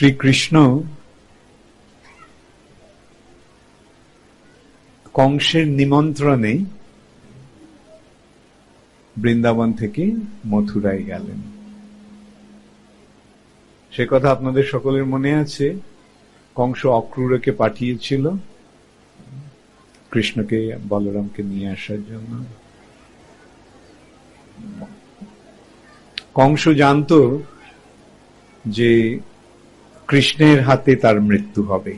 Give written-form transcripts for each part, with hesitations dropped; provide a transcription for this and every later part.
শ্রীকৃষ্ণ কংসের নিমন্ত্রণে বৃন্দাবন থেকে মথুরায় গেলেন। সে কথা আপনাদের সকলের মনে আছে। কংস অক্রূরকে পাঠিয়েছিল কৃষ্ণকে, বলরামকে নিয়ে আসার জন্য। কংস জানত যে কৃষ্ণের হাতে তার মৃত্যু হবে,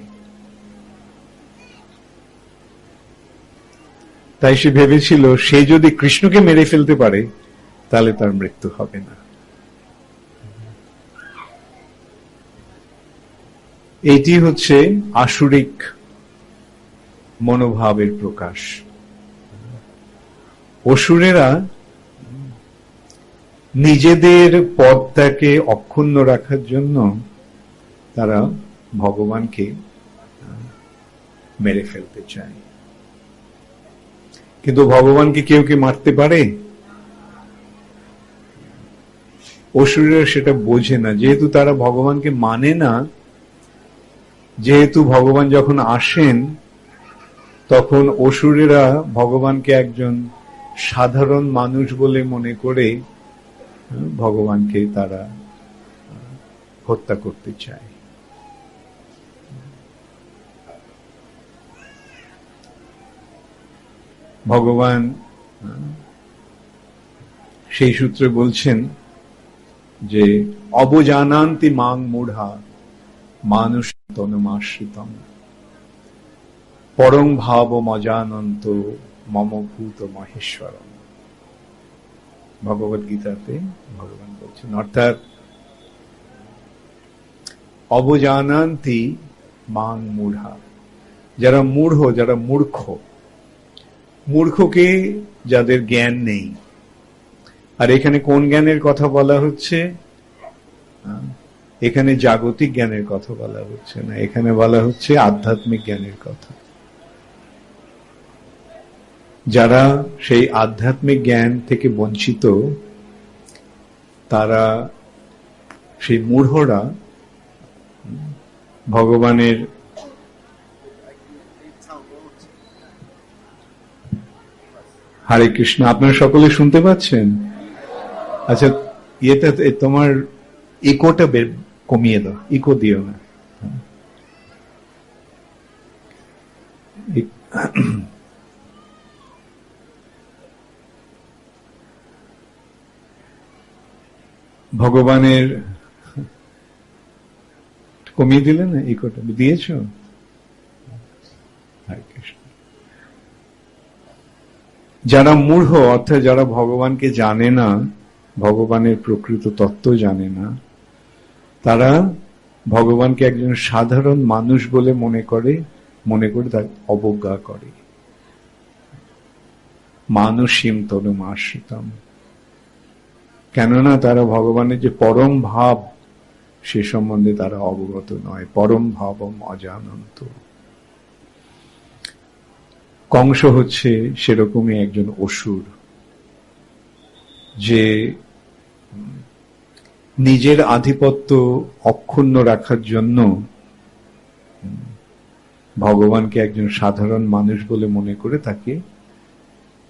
তাই সে ভেবেছিল সে যদি কৃষ্ণকে মেরে ফেলতে পারে তাহলে তার মৃত্যু হবে না। এটি হচ্ছে আসুরিক মনোভাবের প্রকাশ। অসুরেরা নিজেদের পদটাকে অক্ষুণ্ণ রাখার জন্য তারা ভগবানকে মেরে ফেলতে চায়, কিন্তু ভগবানকে কেউ কি মারতে পারে? অসুরেরা সেটা বোঝে না, যেহেতু তারা ভগবানকে মানে না। যেহেতু ভগবান যখন আসেন তখন অসুরেরা ভগবানকে একজন সাধারণ মানুষ বলে মনে করে ভগবানকে তারা হত্যা করতে চায়। ভগবান সেই সূত্রে বলছেন যে অবজানান্তি মাং মূঢ়া মানুষ তনুমাশ্রিতম পরং ভাব মজানন্ত মম ভূত মহেশ্বরম। ভগবদ গীতাতে ভগবান বলছেন, অর্থাৎ অবজানান্তি মাং মূঢ়া, যারা মূঢ়, যারা মূর্খ, মূর্খকে যাদের জ্ঞান নেই। আর এখানে কোন জ্ঞানের কথা বলা হচ্ছে? এখানে জাগতিক জ্ঞানের কথা বলা হচ্ছে না, এখানে বলা হচ্ছে আধ্যাত্মিক জ্ঞানের কথা। যারা সেই আধ্যাত্মিক জ্ঞান থেকে বঞ্চিত, তারা, সেই মূঢ়রা ভগবানের হরে কৃষ্ণ। আপনারা সকলে শুনতে পাচ্ছেন? আচ্ছা, এটা তোমার ইকোটা কমিয়ে দাও, ইকো দিও না। ভগবানের কমিয়ে দিলে না, ইকোটা দিয়েছ? হরে কৃষ্ণ। যারা মূঢ়, অর্থাৎ যারা ভগবানকে জানে না, ভগবানের প্রকৃত তত্ত্ব জানে না, তারা ভগবানকে একজন সাধারণ মানুষ বলে মনে করে তার অবজ্ঞা করে। মানুষীম তনুম আশ্রিতম, কেননা তারা ভগবানের যে পরম ভাব সে সম্বন্ধে তারা অবগত নয়। পরম ভাবম অজানন্ত। কংস হচ্ছে সেরকমই একজন অসুর, যে নিজের আধিপত্য অক্ষুণ্ণ রাখার জন্য ভগবানকে একজন সাধারণ মানুষ বলে মনে করে তাকে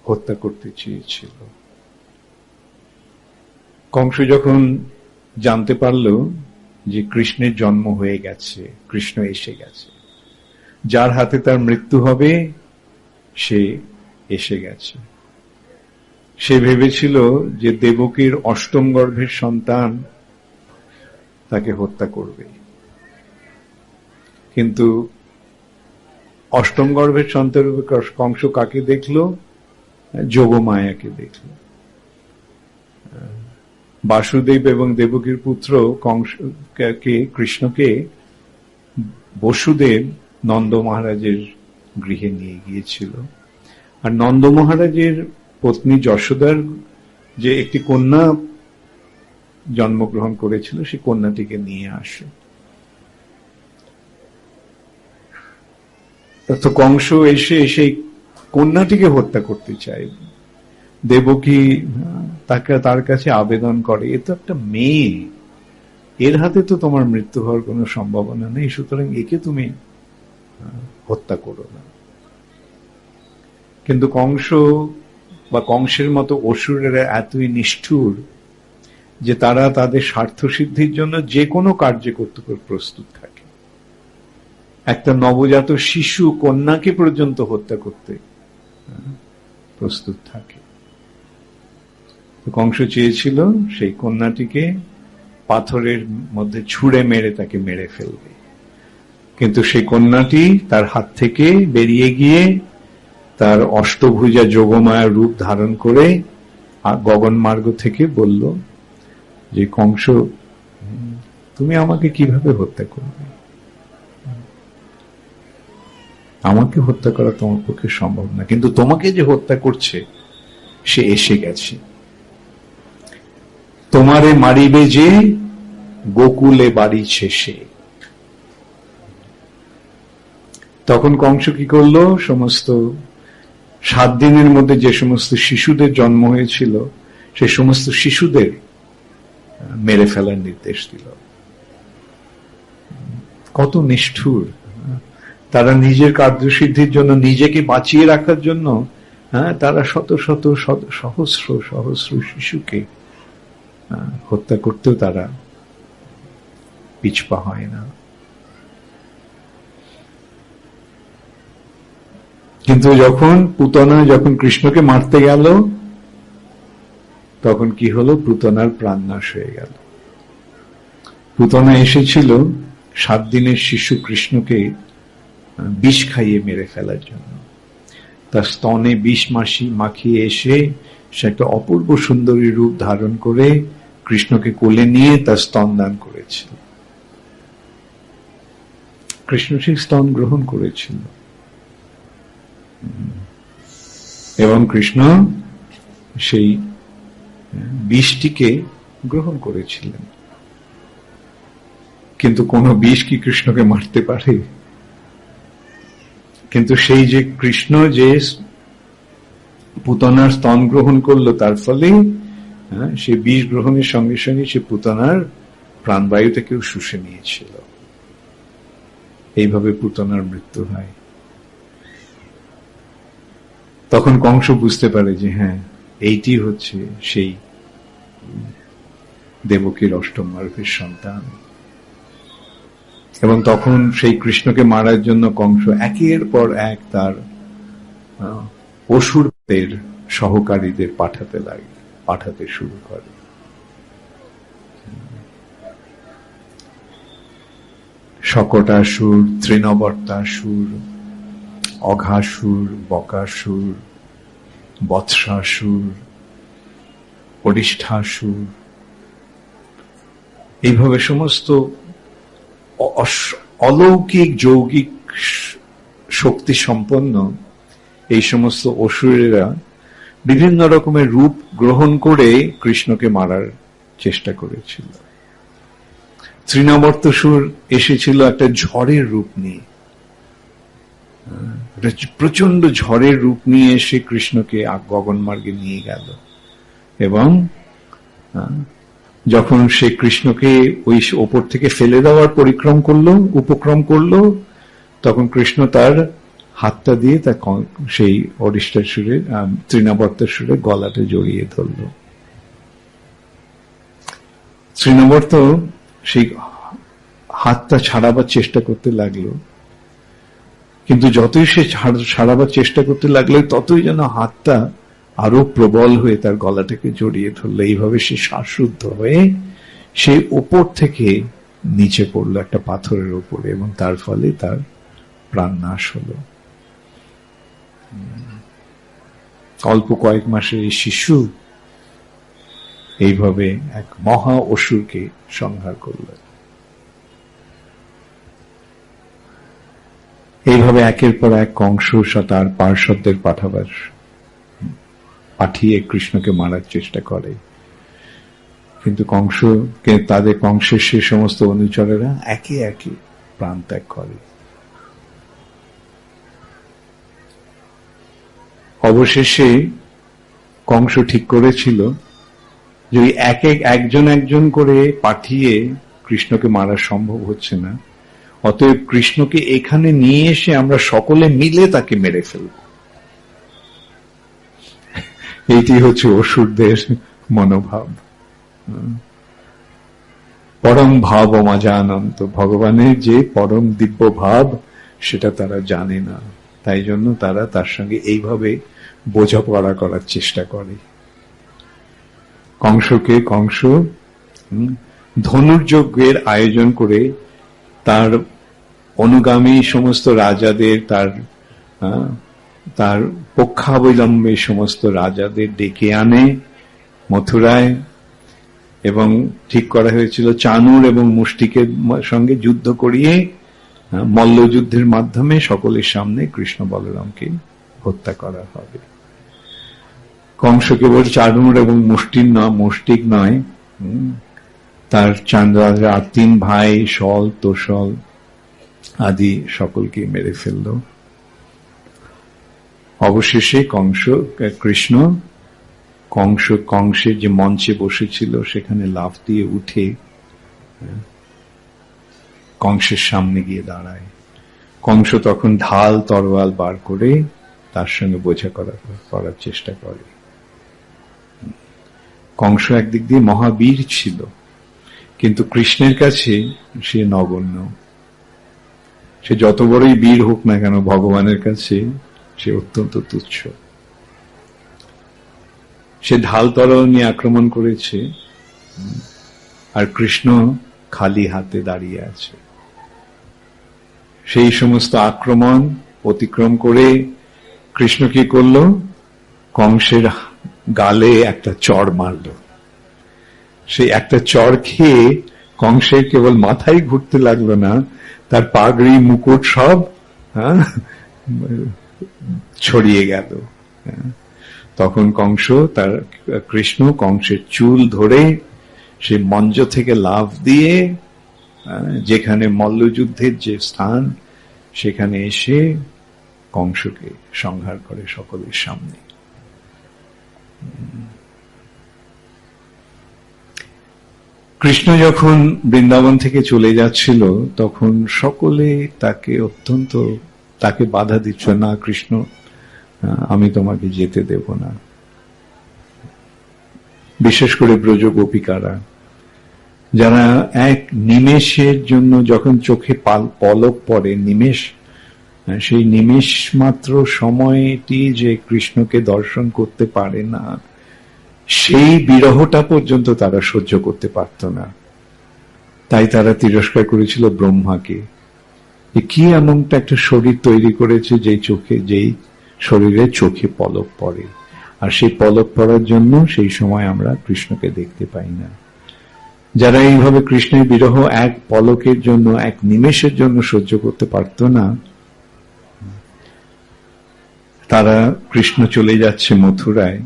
হত্যা করতে চেয়েছিল। কংস যখন জানতে পারল যে কৃষ্ণের জন্ম হয়ে গেছে, কৃষ্ণ এসে গেছে, যার হাতে তার মৃত্যু হবে সে এসে গেছে, সে ভেবেছিল যে দেবকীর অষ্টম গর্ভের সন্তান তাকে হত্যা করবে। কিন্তু অষ্টম গর্ভের সন্তান কংস কাকে দেখল? যোগমায়াকে দেখল। বাসুদেব এবং দেবকীর পুত্র কৃষ্ণকে বসুদেব নন্দ মহারাজের গৃহে নিয়ে গিয়েছিল। আর নন্দ মহারাজের পত্নী যশোদার যে একটি কন্যা জন্মগ্রহণ করেছিল, সেই কন্যাটিকে নিয়ে আসে। তো কংস এসে সেই কন্যাটিকে হত্যা করতে চায়। দেবকী তার কাছে আবেদন করে, এ তো একটা মেয়ে, এর হাতে তো তোমার মৃত্যু হওয়ার কোনো সম্ভাবনা নেই, সুতরাং একে তুমি হত্যা করো না। কিন্তু কংস বা কংসের মতো অসুরেরা এতই নিষ্ঠুর যে তারা তাদের স্বার্থ সিদ্ধির জন্য যে কোনো কার্য করতে প্রস্তুত থাকে। একটা নবজাত শিশু কন্যাকে পর্যন্ত হত্যা করতে প্রস্তুত থাকে। কংস চেয়েছিল সেই কন্যাটিকে পাথরের মধ্যে ছুঁড়ে মেরে তাকে মেরে ফেলবে, কিন্তু সেই কন্যাটি তার হাত থেকে বেরিয়ে গিয়ে তার অষ্টভুজা যোগমায়া রূপ ধারণ করে গগনমার্গ থেকে বলল যে কংস, তুমি আমাকে কিভাবে হত্যা করবে? আমাকে হত্যা করা তোমার পক্ষে সম্ভব না, কিন্তু তোমাকে যে হত্যা করছে সে এসে গেছে। তোমারে মারিবে যে গোকুলে বাড়িছে সে। তখন কংস কি করলো? সমস্ত 7 দিনের মধ্যে যে সমস্ত শিশুদের জন্ম হয়েছিল সে সমস্ত শিশুদের মেরে ফেলার নির্দেশ দিল। কত নিষ্ঠুর! তারা নিজের কার্যসিদ্ধির জন্য, নিজেকে বাঁচিয়ে রাখার জন্য তারা শত শত সহস্র সহস্র শিশুকে হত্যা করতেও তারা পিছপা হয় না। কিন্তু যখন পুতনা যখন কৃষ্ণকে মারতে গেল, তখন কি হলো? পুতনার প্রাণনাশ হয়ে গেল। পুতনা এসেছিল 7 দিনের শিশু কৃষ্ণকে বিষ খাইয়ে মেরে ফেলার জন্য। তার স্তনে বিষ মাখিয়ে এসে সে একটা অপূর্ব সুন্দরী রূপ ধারণ করে কৃষ্ণকে কোলে নিয়ে তার স্তন দান করেছিল। কৃষ্ণ সেই স্তন গ্রহণ করেছিল এবং কৃষ্ণ সেই বিষটিকে গ্রহণ করেছিলেন। কিন্তু কোন বিষ কি কৃষ্ণকে মারতে পারে? কিন্তু সেই যে কৃষ্ণ যে পুতনার স্তন গ্রহণ করলো, তার ফলে সে বিষ গ্রহণের সঙ্গে সঙ্গে সে পুতনার প্রাণবায়ুটাকেও শুষে নিয়েছিল। এইভাবে পুতনার মৃত্যু হয়। তখন কংস বুঝতে পারে যে হ্যাঁ, এইটি হচ্ছে সেই দেবকীর অষ্টম গর্ভের সন্তান। এবং তখন সেই কৃষ্ণকে মারার জন্য কংস একের পর এক তার অসুরদের সহকারীদের পাঠাতে শুরু করে। শকটাসুর, তৃণবর্তাসুর, অঘাসুর, বকাসুর, বৎসাসুর, অরিষ্ঠাসুর, এইভাবে সমস্ত অলৌকিক যৌগিক শক্তি সম্পন্ন এই সমস্ত অসুরেরা বিভিন্ন রকমের রূপ গ্রহণ করে কৃষ্ণকে মারার চেষ্টা করেছিল। তৃণবর্তাসুর এসেছিল একটা ঝড়ের রূপ নিয়ে, প্রচন্ড ঝড়ের রূপ নিয়ে এসে কৃষ্ণকে গগনমার্গে নিয়ে গেল। এবং যখন সে কৃষ্ণকে ওই ওপর থেকে ফেলে দেওয়ার উপক্রম করলো, তখন কৃষ্ণ তার হাতটা দিয়ে তার সেই অরিষ্ঠাসুরের তৃণবর্তাসুরের গলাটা জড়িয়ে ধরল। তৃণবর্ত সেই হাতটা ছাড়াবার চেষ্টা করতে লাগলো, কিন্তু যতই সে ছাড়াবার চেষ্টা করতে লাগলো ততই যেন হাতটা আরো প্রবল হয়ে তার গলাটাকে জড়িয়ে ধরলো। এইভাবে সে শ্বাসরুদ্ধ হয়ে সে ওপর থেকে নিচে পড়লো একটা পাথরের উপরে, এবং তার ফলে তার প্রাণ নাশ হলো। অল্প কয়েক মাসের এই শিশু এইভাবে এক মহা অসুরকে সংহার করল। এইভাবে একের পর এক কংস তার পার্শ্বদের পাঠিয়ে কৃষ্ণকে মারার চেষ্টা করে, কিন্তু কংসের সে সমস্ত অনুচরেরা একে একে প্রাণ ত্যাগ করে। অবশেষে কংস ঠিক করেছিল যে একজন একজন করে পাঠিয়ে কৃষ্ণকে মারা সম্ভব হচ্ছে না, অতএব কৃষ্ণকে এখানে নিয়ে এসে আমরা সকলে মিলে তাকে মেরে ফেলব। এইটি হচ্ছে অসুরদের মনোভাব। পরম ভাব অজানন্ত, ভগবানের যে পরম দিব্য ভাব সেটা তারা জানে না, তাই জন্য তারা তার সঙ্গে এইভাবে বোঝাপড়া করার চেষ্টা করে। কংস ধনুর্যজ্ঞের আয়োজন করে তার অনুগামী সমস্ত রাজাদের, তার পক্ষাবলম্বী সমস্ত রাজাদের ডেকে আনে মথুরায়, এবং ঠিক করা হয়েছিল চানুর এবং মুষ্টিকের সঙ্গে যুদ্ধ করিয়ে মল্লযুদ্ধের মাধ্যমে সকলের সামনে কৃষ্ণ বলরামকে হত্যা করা হবে। কংস কেবল চানুর এবং মুষ্টিক নয়, তার চান্দ্রাজা আর 3 ভাই শল, তোষল আদি সকলকে মেরে ফেলল। অবশেষে কৃষ্ণ কংসের যে মঞ্চে বসেছিল সেখানে লাফ দিয়ে উঠে কংসের সামনে গিয়ে দাঁড়ায়। কংস তখন ঢাল তরোয়াল বার করে তার সঙ্গে বোঝা করার চেষ্টা করে। কংস একদিক দিয়ে মহাবীর ছিল, কিন্তু কৃষ্ণের কাছে সে নগণ্য। সে যত বড়ই বীর হোক না কেন, ভগবানের কাছে সে অত্যন্ত তুচ্ছ। সে ঢাল তরোয়াল নিয়ে আক্রমণ করেছে, আর কৃষ্ণ খালি হাতে দাঁড়িয়ে আছে। সেই সমস্ত আক্রমণ অতিক্রম করে কৃষ্ণ কি করল? কংসের গালে একটা চড় মারল। সেই একটা চড় খেয়ে কংসের কেবল মাথায় ঘুরতে লাগলো না, তার পাগড়ি মুকুট সব ছড়িয়ে গেল। তখন কৃষ্ণ কংসের চুল ধরে সে মঞ্চ থেকে লাফ দিয়ে যেখানে মল্লযুদ্ধের যে স্থান সেখানে এসে কংসকে সংহার করে সকলের সামনে। কৃষ্ণ যখন বৃন্দাবন থেকে চলে যাচ্ছিল তখন সকলে তাকে বাধা দিচ্ছ, না কৃষ্ণ, আমি তোমাকে যেতে দেব না। বিশেষ করে ব্রজ গোপিকারা, যারা এক নিমেষের জন্য যখন চোখে পলক পড়ে, সেই নিমেষ মাত্র সময়টি যে কৃষ্ণকে দর্শন করতে পারে না, সেই বিরহটা পর্যন্ত তারা সহ্য করতে পারত না। তাই তারা তিরস্কার করেছিল ব্রহ্মাকে। কি এমনটা একটা শরীর তৈরি করেছে যেই শরীরে চোখে পলক পড়ে, আর সেই পলক পড়ার জন্য সেই সময় আমরা কৃষ্ণকে দেখতে পাই না। যারা এইভাবে কৃষ্ণের বিরহ এক পলকের জন্য, এক নিমেষের জন্য সহ্য করতে পারত না, তারা কৃষ্ণ চলে যাচ্ছে মথুরায়,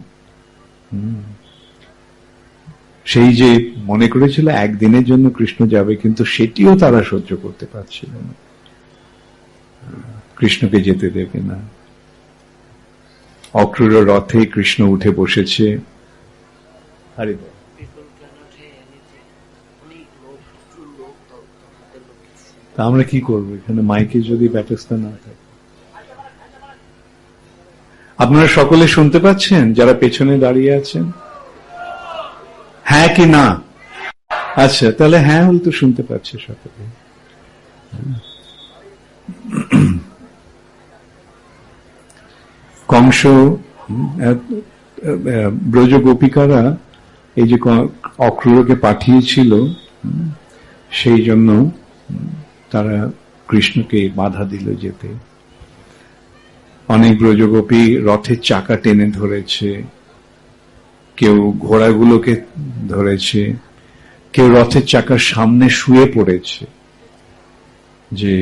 সেই যে মনে করেছিল একদিনের জন্য কৃষ্ণ যাবে, কিন্তু সেটিও তারা সহ্য করতে পারছিল না, কৃষ্ণকে যেতে দেবে না। অক্রূর রথে কৃষ্ণ উঠে বসেছে। তা আমরা কি করবো এখানে? মাইকে যদি ব্যবস্থা না থাকে। আপনারা সকলে শুনতে পাচ্ছেন যারা পেছনে দাঁড়িয়ে আছেন? হ্যাঁ কি না? আচ্ছা, তাহলে হ্যাঁ হলে তো শুনতে পাচ্ছে সকলে। কংস, ব্রজ গোপিকারা এই যে অক্রূরকে পাঠিয়েছিল, সেই জন্য তারা কৃষ্ণকে বাধা দিল যেতে। অনেক ব্রজগোপী রথের চাকা টেনে ধরেছে, কেউ ঘোড়াগুলোকে ধরেছে, কেউ রথের চাকার সামনে শুয়ে পড়েছে যে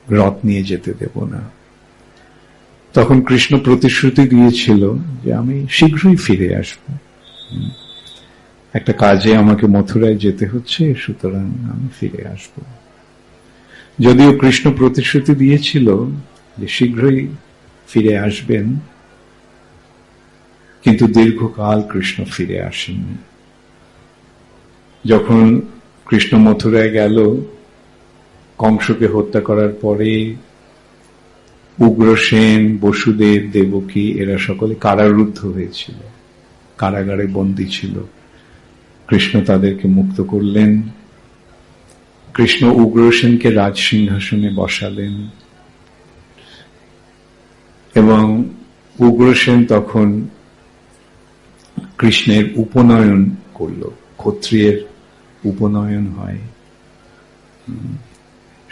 রথ নিয়ে যেতে দেব না। তখন কৃষ্ণ প্রতিশ্রুতি দিয়েছিল যে আমি শীঘ্রই ফিরে আসব, একটা কাজে আমাকে মথুরায় যেতে হচ্ছে, সুতরাং আমি ফিরে আসব। যদিও কৃষ্ণ প্রতিশ্রুতি দিয়েছিল যে শীঘ্রই ফিরে আসবেন, কিন্তু দীর্ঘকাল কৃষ্ণ ফিরে আসেননি। যখন কৃষ্ণ মথুরায় গেল, কংসকে হত্যা করার পরে উগ্রসেন, বসুদেব, দেবকী এরা সকলে কারারুদ্ধ হয়েছিল, কারাগারে বন্দী ছিল। কৃষ্ণ তাদেরকে মুক্ত করলেন। কৃষ্ণ উগ্রসেনকে রাজসিংহাসনে বসালেন এবং উগ্রসেন তখন কৃষ্ণের উপনয়ন করল। ক্ষত্রিয়ের উপনয়ন হয়,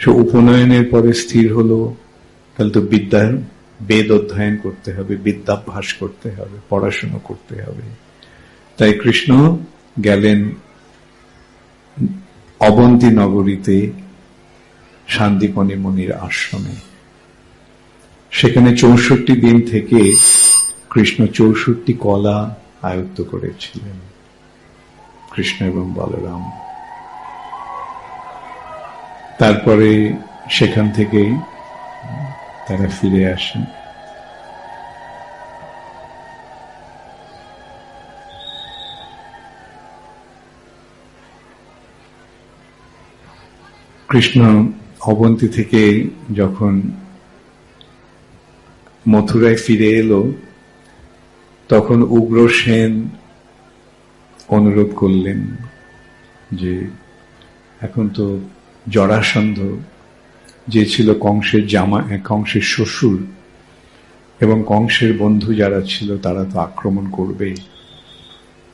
সে উপনয়নের পরে স্থির হলো তাহলে তো বেদ অধ্যয়ন করতে হবে, বিদ্যাভ্যাস করতে হবে, পড়াশোনা করতে হবে। তাই কৃষ্ণ গেলেন অবন্তী নগরীতে সান্দীপনী মুনির আশ্রমে। সেখানে 64 দিন থেকে কৃষ্ণ 64 কলা আয়ত্ত করেছিলেন, কৃষ্ণ এবং বলরাম। তারপরে সেখান থেকে তারা ফিরে আসেন। কৃষ্ণ অবন্তী থেকে যখন মথুরায় ফিরে এলো, তখন উগ্রসেন অনুরোধ করলেন যে এখন তো জরাসন্ধ, যে ছিল কংসের কংসের শ্বশুর এবং কংসের বন্ধু যারা ছিল তারা তো আক্রমণ করবে।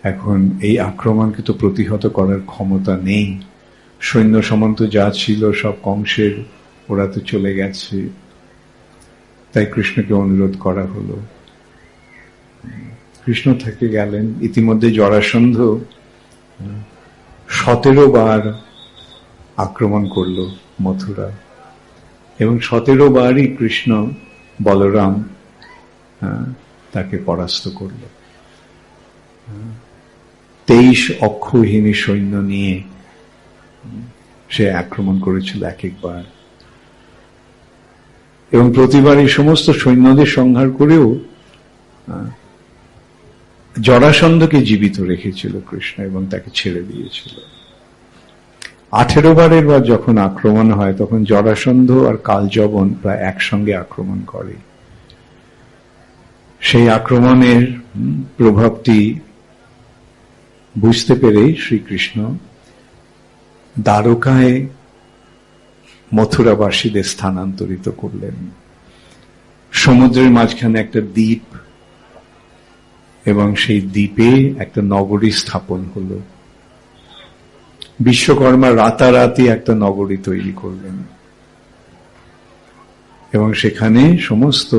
এখন এই আক্রমণকে তো প্রতিহত করার ক্ষমতা নেই। সৈন্য সামন্ত যা ছিল সব কংসের, ওরা তো চলে গেছে। তাই কৃষ্ণকে অনুরোধ করা হলো। কৃষ্ণ থেকে গেলেন। ইতিমধ্যে জরাসন্ধ 17 বার আক্রমণ করল মথুরা এবং 17 বারই কৃষ্ণ বলরাম তাকে পরাস্ত করল। 23 অক্ষৌহিনী সৈন্য নিয়ে সে আক্রমণ করেছিল এক একবার, এবং প্রতিবার এই সমস্ত সৈন্যদের সংহার করেও জরাসন্ধকে জীবিত রেখেছিল কৃষ্ণ এবং তাকে ছেড়ে দিয়েছিল। 18 বারের বার যখন আক্রমণ হয় তখন জরাসন্ধ আর কালযবন প্রায় একসঙ্গে আক্রমণ করে। সেই আক্রমণের প্রভাবটি বুঝতে পেরে শ্রীকৃষ্ণ দ্বারকায় মথুরাবাসীদের স্থানান্তরিত করলেন। সমুদ্রের মাঝখানে একটা দ্বীপ, এবং সেই দ্বীপে একটা নগরী স্থাপন হলো। বিশ্বকর্মা রাতারাতি একটা নগরী তৈরি করলেন এবং সেখানে সমস্ত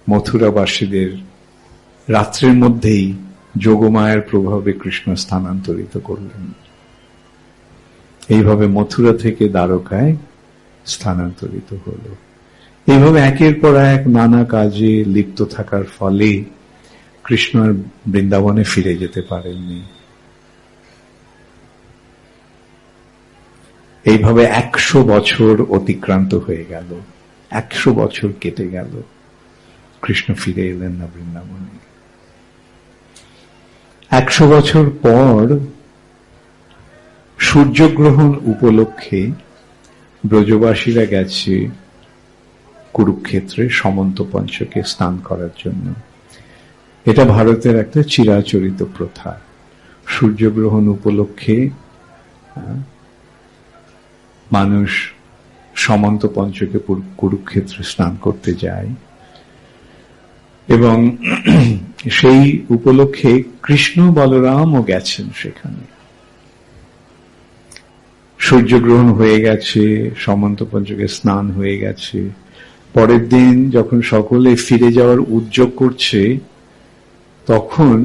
মথুরাবাসীদের রাত্রের মধ্যেই যোগমায়ার প্রভাবে কৃষ্ণ স্থানান্তরিত করলেন। এইভাবে মথুরা থেকে দ্বারকায় স্থানান্তরিত হলো। এইভাবে একের পর এক নানা কাজে লিপ্ত থাকার ফলে কৃষ্ণ আর বৃন্দাবনে ফিরে যেতে পারেননি। এইভাবে 100 বছর অতিক্রান্ত হয়ে গেল, 100 বছর কেটে গেল, কৃষ্ণ ফিরে এলেন না বৃন্দাবনে। 100 বছর পর সূর্যগ্রহণ উপলক্ষে ব্রজবাসীরা গেছে কুরুক্ষেত্রে সমন্ত পঞ্চকে স্নান করার জন্য। এটা ভারতের একটা চিরাচরিত প্রথা। সূর্যগ্রহণ উপলক্ষে মানুষ সমন্ত পঞ্চকে কুরুক্ষেত্রে স্নান করতে যায়, এবং সেই উপলক্ষে কৃষ্ণ বলরামও গেছেন সেখানে। সূর্যগ্রহণ হয়ে গেছে, সমন্ত পঞ্চকে স্নান হয়ে গেছে। পরের দিন যখন সকলে ফিরে যাওয়ার উদ্যোগ করছে, তখন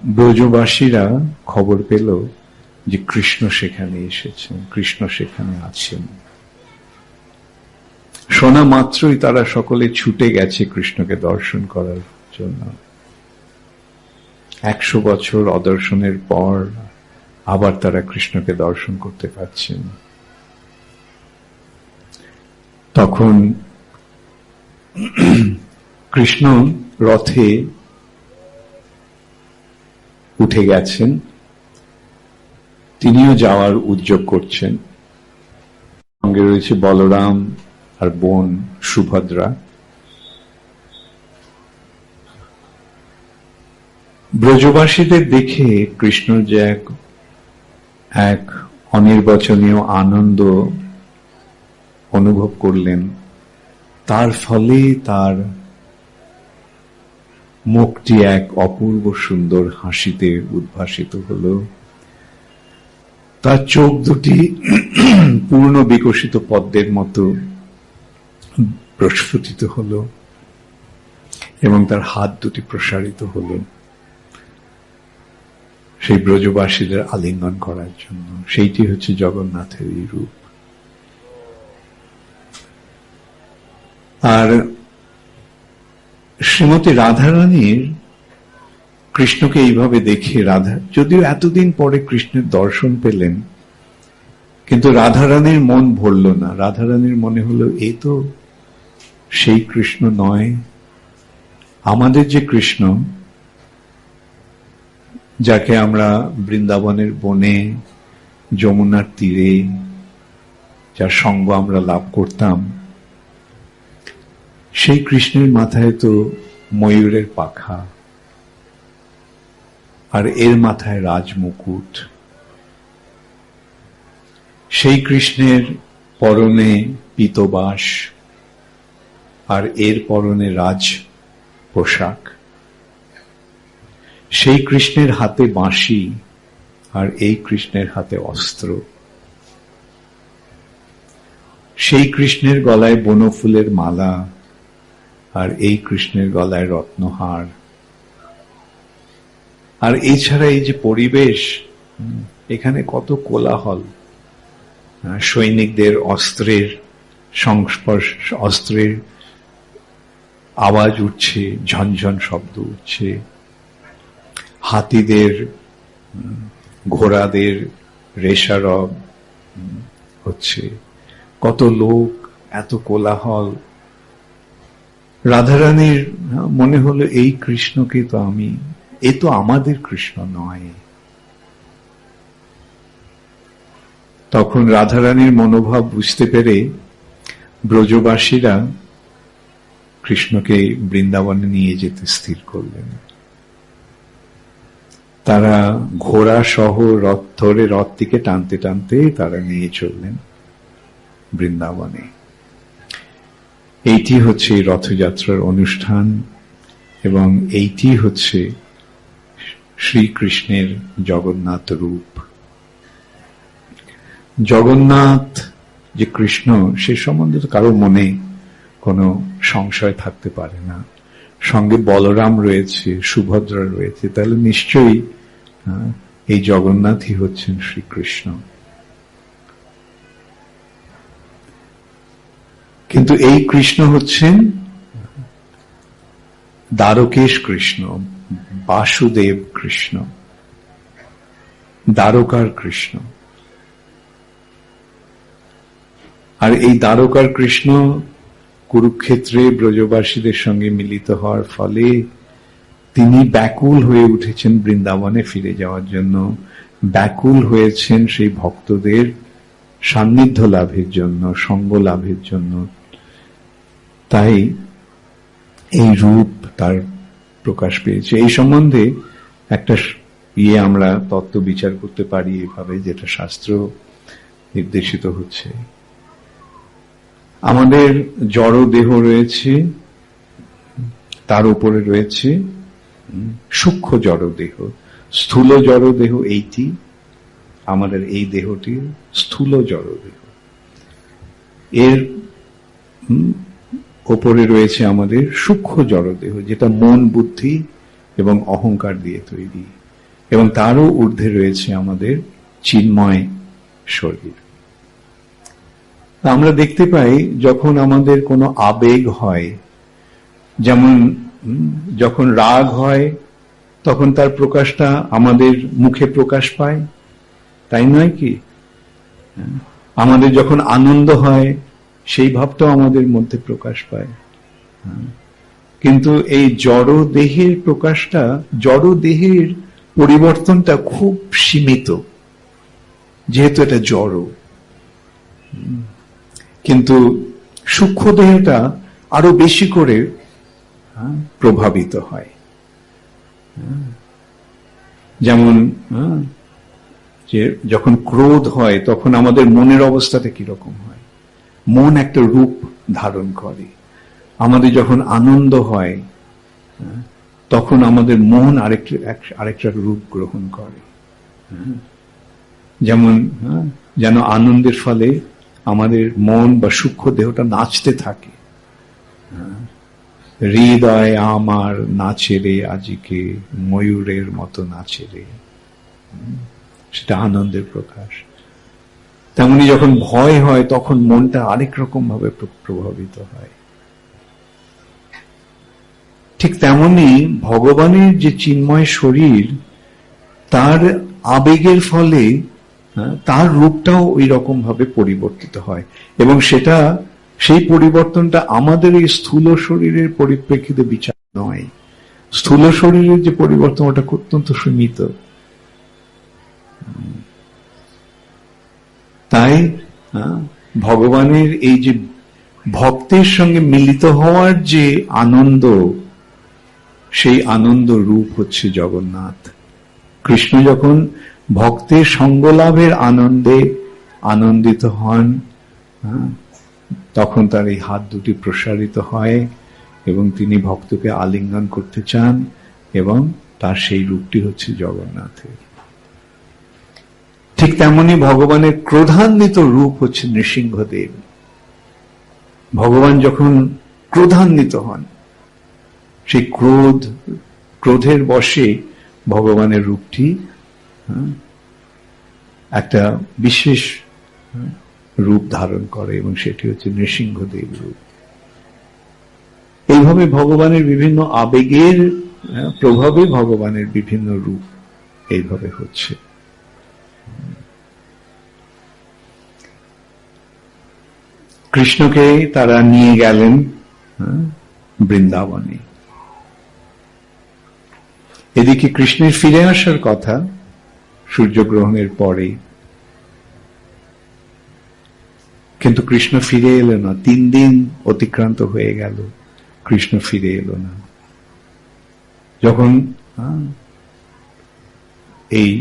ব্রজবাসীরা খবর পেল যে কৃষ্ণ সেখানে এসেছেন, কৃষ্ণ সেখানে আছেন। শোনা মাত্রই তারা সকলে ছুটে গেছে কৃষ্ণকে দর্শন করার জন্য। 100 বছর অদর্শনের পর আবার তারা কৃষ্ণকে দর্শন করতে পারছেন। তখন কৃষ্ণ রথে উঠে গেছেন তিনিও যাওয়ার উদ্যোগ করছেন। সঙ্গে রয়েছে বলরাম আর বোন সুভদ্রা। ব্রজবাসীদের দেখে কৃষ্ণ যে এক অনির্বচনীয় আনন্দ অনুভব করলেন, তার ফলে তার মুখটি এক অপূর্ব সুন্দর হাসিতে উদ্ভাসিত হল। তার চোখ দুটি পূর্ণ বিকশিত পদ্মের মতো প্রস্ফুটিত হল এবং তার হাত দুটি প্রসারিত হল সেই ব্রজবাসীদের আলিঙ্গন করার জন্য। সেইটি হচ্ছে জগন্নাথের এই রূপ। আর শ্রীমতী রাধারানীর কৃষ্ণকে এইভাবে দেখে, রাধা যদিও এতদিন পরে কৃষ্ণের দর্শন পেলেন, কিন্তু রাধারানীর মন ভরল না। রাধারানীর মনে হলো এ তো সেই কৃষ্ণ নয়। আমাদের যে কৃষ্ণ, যাকে আমরা বৃন্দাবনের বনে, যমুনার তীরে, যার সঙ্গ আমরা লাভ করতাম, সেই কৃষ্ণের মাথায় তো ময়ূরের পাখা, আর এর মাথায় রাজমুকুট। সেই কৃষ্ণের পরনে পীতবাস, আর এর পরনে রাজ পোশাক। সেই কৃষ্ণের হাতে বাঁশি, আর এই কৃষ্ণের হাতে অস্ত্র। সেই কৃষ্ণের গলায় বনফুলের মালা, আর এই কৃষ্ণের গলায় রত্নহার। আর এছাড়া এই যে পরিবেশ, এখানে কত কোলাহল, সৈনিকদের অস্ত্রের সংস্পর্শ, অস্ত্রের আওয়াজ উঠছে, ঝনঝন শব্দ উঠছে, হাতিদের, ঘোড়াদের রেশারব হচ্ছে, কত লোক, এত কোলাহল। রাধারানীর মনে হলো এই কৃষ্ণকে তো এ তো আমাদের কৃষ্ণ নয়। তখন রাধারানীর মনোভাব বুঝতে পেরে ব্রজবাসীরা কৃষ্ণকে বৃন্দাবনে নিয়ে যেতে স্থির করলেন। তারা ঘোড়া সহ রথ ধরে, রথটিকে টানতে টানতে তারা নিয়ে চললেন বৃন্দাবনে। এইটি হচ্ছে এই রথযাত্রার অনুষ্ঠান, এবং এইটি হচ্ছে শ্রীকৃষ্ণের জগন্নাথ রূপ। জগন্নাথ যে কৃষ্ণ, সে সম্বন্ধে কারো মনে কোনো সংশয় থাকতে পারে না। সঙ্গে বলরাম রয়েছে, সুভদ্রা রয়েছে, তাহলে নিশ্চয়ই এই জগন্নাথই হচ্ছেন শ্রীকৃষ্ণ। কিন্তু এই কৃষ্ণ হচ্ছেন দ্বারকেশ কৃষ্ণ, বাসুদেব কৃষ্ণ, দ্বারকার কৃষ্ণ। আর এই দ্বারকার কৃষ্ণ কুরুক্ষেত্রে ব্রজবাসীদের সঙ্গে মিলিত হওয়ার ফলে তিনি ব্যাকুল হয়ে উঠেছেন বৃন্দাবনে ফিরে যাওয়ার জন্য, ব্যাকুল হয়েছেন সেই ভক্তদের সান্নিধ্য লাভের জন্য, সঙ্গ লাভের জন্য। তাই এই রূপ তার প্রকাশ পেয়েছে। এই সম্বন্ধে একটা আমরা তত্ত্ব বিচার করতে পারি এভাবে, যেটা শাস্ত্র নির্দেশিত হচ্ছে। আমাদের জড় দেহ রয়েছে, তার উপরে রয়েছে সূক্ষ্ম জড় দেহ, স্থূল জড় দেহ। এইটি আমাদের এই দেহটি স্থূল জড় দেহ। এর ওপরে রয়েছে আমাদের সূক্ষ্ম জড় দেহ, যেটা মন, বুদ্ধি এবং অহংকার দিয়ে তৈরি, এবং তারও ঊর্ধ্বে রয়েছে আমাদের চিন্ময় শরীর। আমরা দেখতে পাই যখন আমাদের কোনো আবেগ হয়, যেমন যখন রাগ হয়, তখন তার প্রকাশটা আমাদের মুখে প্রকাশ পায়, তাই নয় কি? আমাদের যখন আনন্দ হয়, সেই ভাবটাও আমাদের মধ্যে প্রকাশ পায়। কিন্তু এই জড় দেহের প্রকাশটা, জড় দেহের পরিবর্তনটা খুব সীমিত। যেহেতু এটা জড়। কিন্তু সূক্ষ্ম দেহটা আরো বেশি করে প্রভাবিত হয়। যেমন যে যখন ক্রোধ হয় তখন আমাদের মনের অবস্থাটা কিরকম হয়, মন একটা রূপ ধারণ করে। আমাদের যখন আনন্দ হয় তখন আমাদের মন আরেকটা রূপ গ্রহণ করে। যেমন যেন আনন্দের ফলে আমাদের মন বা সূক্ষ্ম দেহটা নাচতে থাকে। হৃদয় আমার নাচে রে আজিকে, ময়ূরের মতো নাচে রে, সেটা আনন্দের প্রকাশ। তেমনি যখন ভয় হয় তখন মনটা আরেক রকম ভাবে প্রভাবিত হয়। ঠিক তেমনি ভগবানের যে চিন্ময় শরীর, তার আবেগের ফলে তার রূপটাও ওই রকম ভাবে পরিবর্তিত হয়, এবং সেই পরিবর্তনটা আমাদের এই স্থূল শরীরের পরিপ্রেক্ষিতে বিচার নয়। স্থূল শরীরের যে পরিবর্তন ওটা অত্যন্ত সীমিত। তাই ভগবানের এই যে ভক্তের সঙ্গে মিলিত হওয়ার যে আনন্দ, সেই আনন্দ রূপ হচ্ছে জগন্নাথ। কৃষ্ণ যখন ভক্তের সঙ্গলাভের আনন্দে আনন্দিত হন, তখন তার এই হাত দুটি প্রসারিত হয় এবং তিনি ভক্তকে আলিঙ্গন করতে চান, এবং তার সেই রূপটি হচ্ছে জগন্নাথের। ঠিক তেমনি ভগবানের ক্রোধান্বিত রূপ হচ্ছে নৃসিংহদেব। ভগবান যখন ক্রোধান্বিত হন, সেই ক্রোধের বশে ভগবানের রূপটি একটা বিশেষ রূপ ধারণ করে, এবং সেটি হচ্ছে নৃসিংহদেব রূপ। এইভাবে ভগবানের বিভিন্ন আবেগের প্রভাবে ভগবানের বিভিন্ন রূপ এইভাবে হচ্ছে। কৃষ্ণকে তারা নিয়ে গেলেন বৃন্দাবনে। এদিকে কৃষ্ণের ফিরে আসার কথা সূর্যগ্রহণের পরে, কিন্তু কৃষ্ণ ফিরে এলো না। 3 দিন অতিক্রান্ত হয়ে গেল, কৃষ্ণ ফিরে এলো না। যখন এই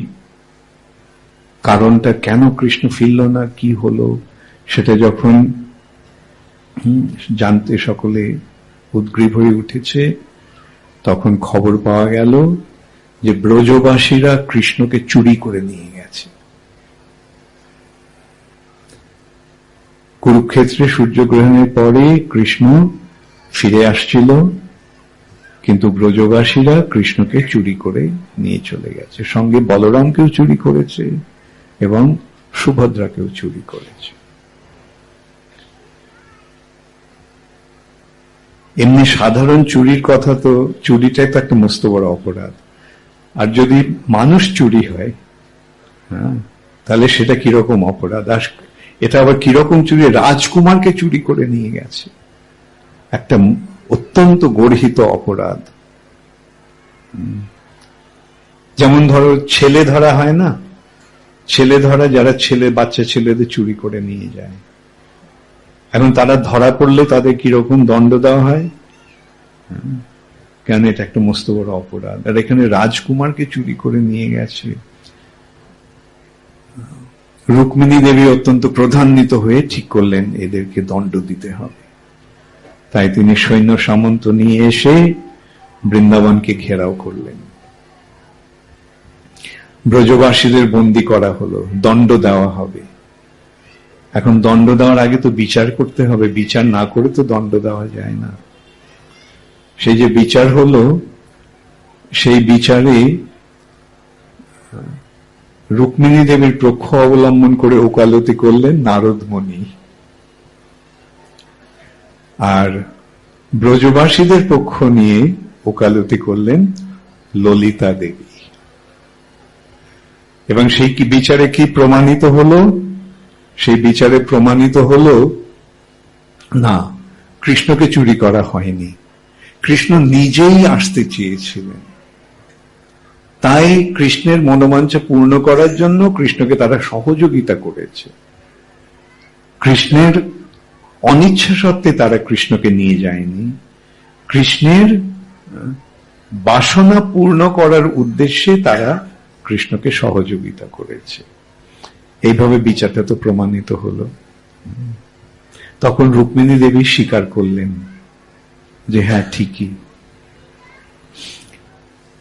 কারণটা কেন কৃষ্ণ ফিরল না, কি হলো, সেটা যখন জানতে সকলে উদ্গ্রীব হয়ে উঠেছে, তখন খবর পাওয়া গেল যে ব্রজবাসীরা কৃষ্ণকে চুরি করে নিয়ে গেছে। কুরুক্ষেত্রে সূর্যগ্রহণের পরে কৃষ্ণ ফিরে আসছিল, কিন্তু ব্রজবাসীরা কৃষ্ণকে চুরি করে নিয়ে চলে গেছে। সঙ্গে বলরামকেও চুরি করেছে এবং সুভদ্রাকেও চুরি করেছে। এমনি সাধারণ চুরির কথা তো, চুরিটাই তো একটা মস্ত বড় অপরাধ। আর যদি মানুষ চুরি হয়, তাহলে সেটা কিরকম অপরাধ। আর এটা আবার কিরকম চুরি, রাজকুমারকে চুরি করে নিয়ে গেছে, একটা অত্যন্ত গর্হিত অপরাধ। যেমন ধরো ছেলে ধরা হয় না, ছেলে ধরা, যারা বাচ্চা ছেলেদের চুরি করে নিয়ে যায়, এখন তারা ধরা পড়লে তাদের কিরকম দণ্ড দেওয়া হয়, কেন এটা একটা মস্ত বড় অপরাধ। আর এখানে রাজকুমারকে চুরি করে নিয়ে গেছে। রুক্মিণী দেবী অত্যন্ত ক্রোধান্বিত হয়ে ঠিক করলেন এদেরকে দণ্ড দিতে হবে। তাই তিনি সৈন্য সামন্ত নিয়ে এসে বৃন্দাবনকে ঘেরাও করলেন। ব্রজবাসীদের বন্দী করা হলো, দণ্ড দেওয়া হবে। এখন দণ্ড দেওয়ার আগে তো বিচার করতে হবে, বিচার না করে তো দণ্ড দেওয়া যায় না। সেই যে বিচার হলো, সেই বিচারে রুক্মিণী দেবীর পক্ষ অবলম্বন করে ওকালতি করলেন নারদ মুনি, আর ব্রজবাসীদের পক্ষ নিয়ে ওকালতি করলেন ললিতা দেবী। এবং সেই বিচারে কি প্রমাণিত হলো? সেই বিচারে প্রমাণিত হলো না, কৃষ্ণকে চুরি করা হয়নি, কৃষ্ণ নিজেই আসতে চেয়েছিলেন। তাই কৃষ্ণের মনোবাঞ্ছা পূর্ণ করার জন্য কৃষ্ণকে তারা সহযোগিতা করেছে। কৃষ্ণের অনিচ্ছা সত্ত্বে তারা কৃষ্ণকে নিয়ে যায়নি, কৃষ্ণের বাসনা পূর্ণ করার উদ্দেশ্যে তারা কৃষ্ণকে সহযোগিতা করেছে। এইভাবে বিচারটা তো প্রমাণিত হলো। তখন রুক্মিণী দেবী স্বীকার করলেন যে হ্যাঁ, ঠিকই,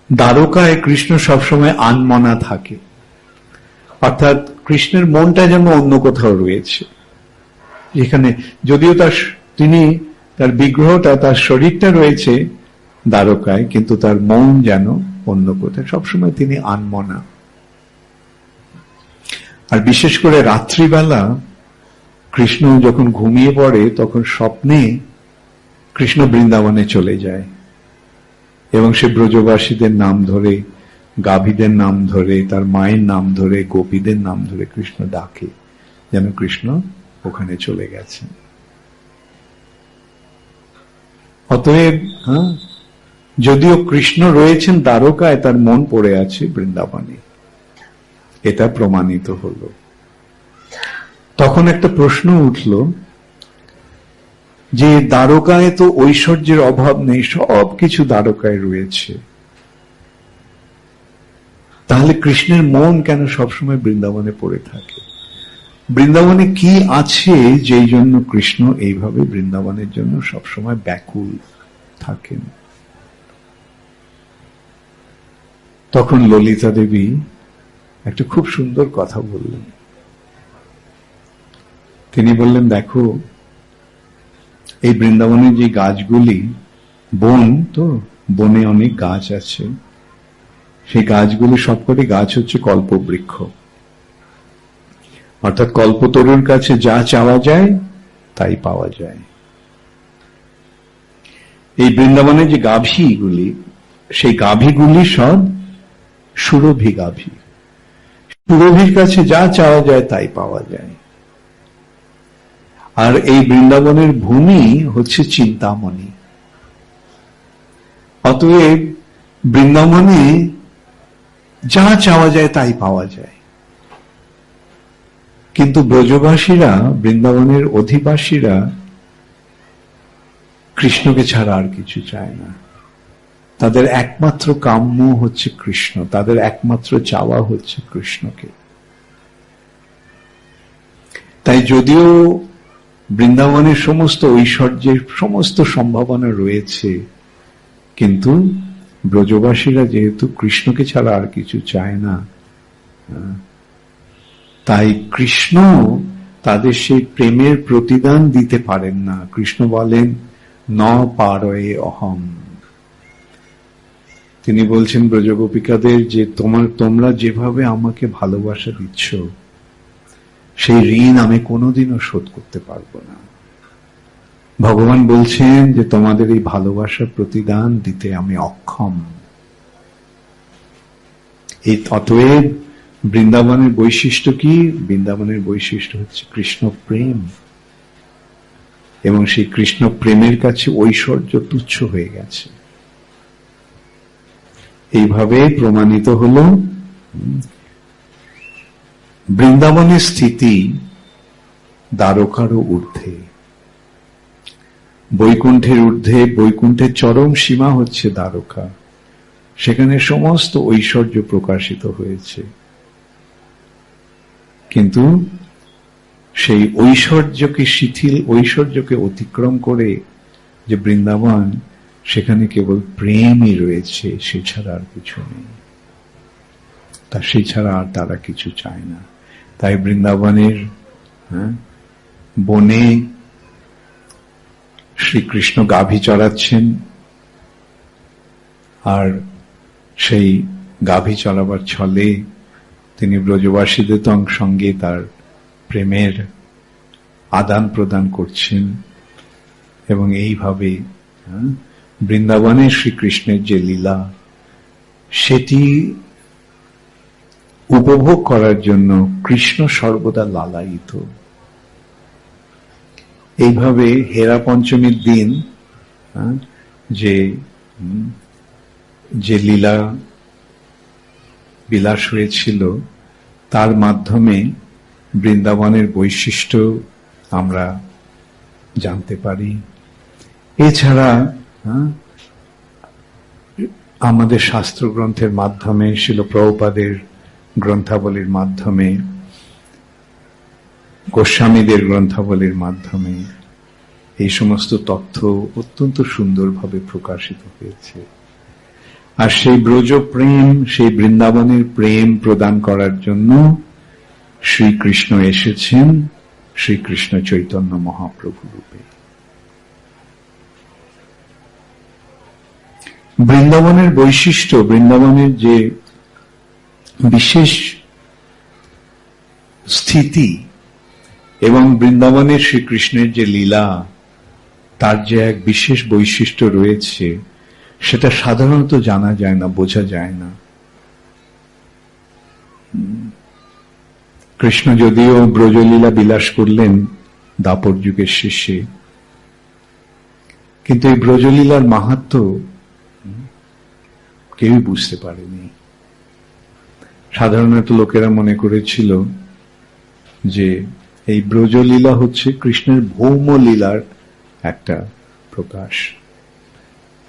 দ্বারকায় কৃষ্ণ সবসময় আনমনা থাকে, অর্থাৎ কৃষ্ণের মনটা যেন অন্য কোথাও রয়েছে। এখানে যদিও তার বিগ্রহটা, তার শরীরটা রয়েছে দ্বারকায়, কিন্তু তার মন যেন অন্য কোথায়, সবসময় তিনি আনমনা। আর বিশেষ করে রাত্রিবেলা কৃষ্ণ যখন ঘুমিয়ে পড়ে তখন স্বপ্নে কৃষ্ণ বৃন্দাবনে চলে যায় এবং সে ব্রজবাসীদের নাম ধরে, গাভীদের নাম ধরে, তার মায়ের নাম ধরে, গোপীদের নাম ধরে কৃষ্ণ ডাকে, যেন কৃষ্ণ ওখানে চলে গেছেন। অতএব যদিও কৃষ্ণ রয়েছেন দ্বারকায়, তার মন পড়ে আছে বৃন্দাবনে, এটা প্রমাণিত হলো। তখন একটা প্রশ্ন উঠল যে দ্বারকায় তো ঐশ্বর্যের অভাব নেই, সবকিছু দ্বারকায় রয়েছে, তাহলে কৃষ্ণের মন কেন সবসময় বৃন্দাবনে পড়ে থাকে? বৃন্দাবনে কি আছে যেই জন্য কৃষ্ণ এইভাবে বৃন্দাবনের জন্য সবসময় ব্যাকুল থাকেন? তখন ললিতা দেবী একটা খুব সুন্দর কথা বললেন। তিনি বললেন, দেখো, এই বৃন্দাবনের যে গাছগুলি, বন তো, বনে অনেক গাছ আছে, সেই গাছগুলি সবকটি গাছ হচ্ছে কল্পবৃক্ষ, অর্থাৎ কল্পতরুর কাছে যা চাওয়া যায় তাই পাওয়া যায়। এই বৃন্দাবনের যে গাভীগুলি, সেই গাভীগুলি সব সুরভি গাভী, সুরভির কাছে যা চাওয়া যায় তাই পাওয়া যায়। আর এই বৃন্দাবনের ভূমি হচ্ছে চিন্তামণি। অতএব বৃন্দাবনে যা চাওয়া যায় তাই পাওয়া যায়। কিন্তু ব্রজবাসীরা, বৃন্দাবনের অধিবাসীরা কৃষ্ণকে ছাড়া আর কিছু চায় না। তাদের একমাত্র কাম্য হচ্ছে কৃষ্ণ, তাদের একমাত্র চাওয়া হচ্ছে কৃষ্ণকে। তাই যদিও বৃন্দাবনের সমস্ত ঐশ্বর্যের সমস্ত সম্ভাবনা রয়েছে, কিন্তু ব্রজবাসীরা যেহেতু কৃষ্ণকে ছাড়া আর কিছু চায় না, তাই কৃষ্ণ তাদের সেই প্রেমের প্রতিদান দিতে পারেন না। কৃষ্ণ বলেন, ন পারয়ে অহম। তিনি বলছেন ব্রজগোপিকাদের যে তোমরা যেভাবে আমাকে ভালোবাসা দিচ্ছ, সেই ঋণ আমি কোনোদিনও শোধ করতে পারবো না। ভগবান বলছেন যে তোমাদের এই ভালোবাসার প্রতিদান দিতে আমি অক্ষম। এই অতএব বৃন্দাবনের বৈশিষ্ট্য কি? বৃন্দাবনের বৈশিষ্ট্য হচ্ছে কৃষ্ণ প্রেম, এবং সেই কৃষ্ণ প্রেমের কাছে ঐশ্বর্য তুচ্ছ হয়ে গেছে। এইভাবে প্রমাণিত হল বৃন্দাবনের স্থিতি দ্বারকারও ঊর্ধ্বে, বৈকুণ্ঠের ঊর্ধ্বে। বৈকুণ্ঠের চরম সীমা হচ্ছে দ্বারকা, সেখানে সমস্ত ঐশ্বর্য প্রকাশিত হয়েছে। কিন্তু সেই ঐশ্বর্যকে শিথিল, ঐশ্বর্যকে অতিক্রম করে যে বৃন্দাবন, সেখানে কেবল প্রেমই রয়েছে, সে ছাড়া আর কিছু নেই। সে ছাড়া আর তারা কিছু চায় না। তাই বৃন্দাবনের বনে শ্রীকৃষ্ণ গাভী চড়াচ্ছেন, আর সেই গাভী চড়াবার ছলে তিনি ব্রজবাসীদের সঙ্গে তার প্রেমের আদান প্রদান করছেন। এবং এইভাবে বৃন্দাবনে শ্রীকৃষ্ণের যে লীলা, সেটি উপভোগ করার জন্য কৃষ্ণ সর্বদা লালায়িত। এইভাবে হেরা পঞ্চমীর দিন যে লীলা বিলাস হয়েছিল, তার মাধ্যমে বৃন্দাবনের বৈশিষ্ট্য আমরা জানতে পারি। এছাড়া আমাদের শাস্ত্র গ্রন্থের মাধ্যমে, শিল প্রভুপাদের গ্রন্থাবলীর মাধ্যমে, গোস্বামীদের গ্রন্থাবলীর মাধ্যমে এই সমস্ত তথ্য অত্যন্ত সুন্দরভাবে প্রকাশিত হয়েছে। আর সেই ব্রজ প্রেম, সেই বৃন্দাবনের প্রেম প্রদান করার জন্য শ্রীকৃষ্ণ এসেছেন শ্রীকৃষ্ণ চৈতন্য মহাপ্রভু রূপে। বৃন্দাবনের বৈশিষ্ট্য, বৃন্দাবনের যে বিশেষ স্থিতি এবং বৃন্দাবনের শ্রীকৃষ্ণের যে লীলা, তার যে এক বিশেষ বৈশিষ্ট্য রয়েছে, সেটা সাধারণত জানা যায় না, বোঝা যায় না। কৃষ্ণ যদিও ব্রজলীলা বিলাস করলেন দাপর যুগের শেষে, কিন্তু এই ব্রজলীলার মাহাত্ম্য কেউই বুঝতে পারেনি। সাধারণত লোকেরা মনে করেছিল যে এই ব্রজলীলা হচ্ছে কৃষ্ণের ভৌম লীলার একটা প্রকাশ।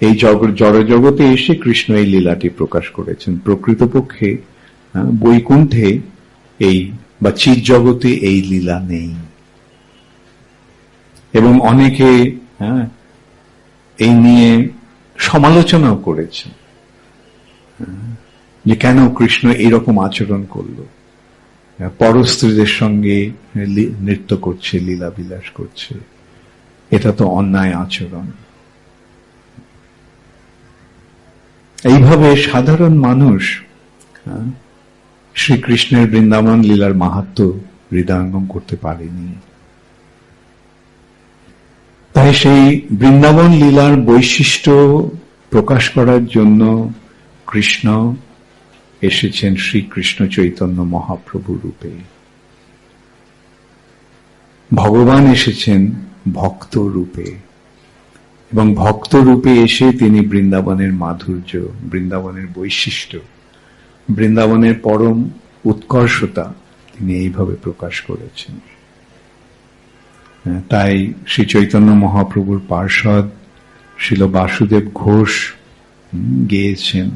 এই জড়জগতে এসে কৃষ্ণ এই লীলাটি প্রকাশ করেছেন। প্রকৃতপক্ষে বৈকুণ্ঠে এই বা চিৎ জগতে এই লীলা নেই। এবং অনেকে এই নিয়ে সমালোচনাও করেছেন যে কেন কৃষ্ণ এইরকম আচরণ করলো, পরস্ত্রীদের সঙ্গে নৃত্য করছে, লীলা বিলাস করছে, এটা তো অন্যায় আচরণ। এইভাবে সাধারণ মানুষ শ্রীকৃষ্ণের বৃন্দাবন লীলার মাহাত্ম্য হৃদয়ঙ্গম করতে পারেনি। তাই সেই বৃন্দাবন লীলার বৈশিষ্ট্য প্রকাশ করার জন্য কৃষ্ণ এসেছেন শ্রীকৃষ্ণ চৈতন্য মহাপ্রভু রূপে। ভগবান এসেছেন ভক্ত রূপে, এবং ভক্ত রূপে এসে তিনি বৃন্দাবনের মাধুর্য, বৃন্দাবনের বৈশিষ্ট্য, বৃন্দাবনের পরম উৎকর্ষতা তিনি এইভাবে প্রকাশ করেছেন। তাই শ্রী চৈতন্য মহাপ্রভুর পার্ষদ শ্রীল বাসুদেব ঘোষ গেয়েছেন,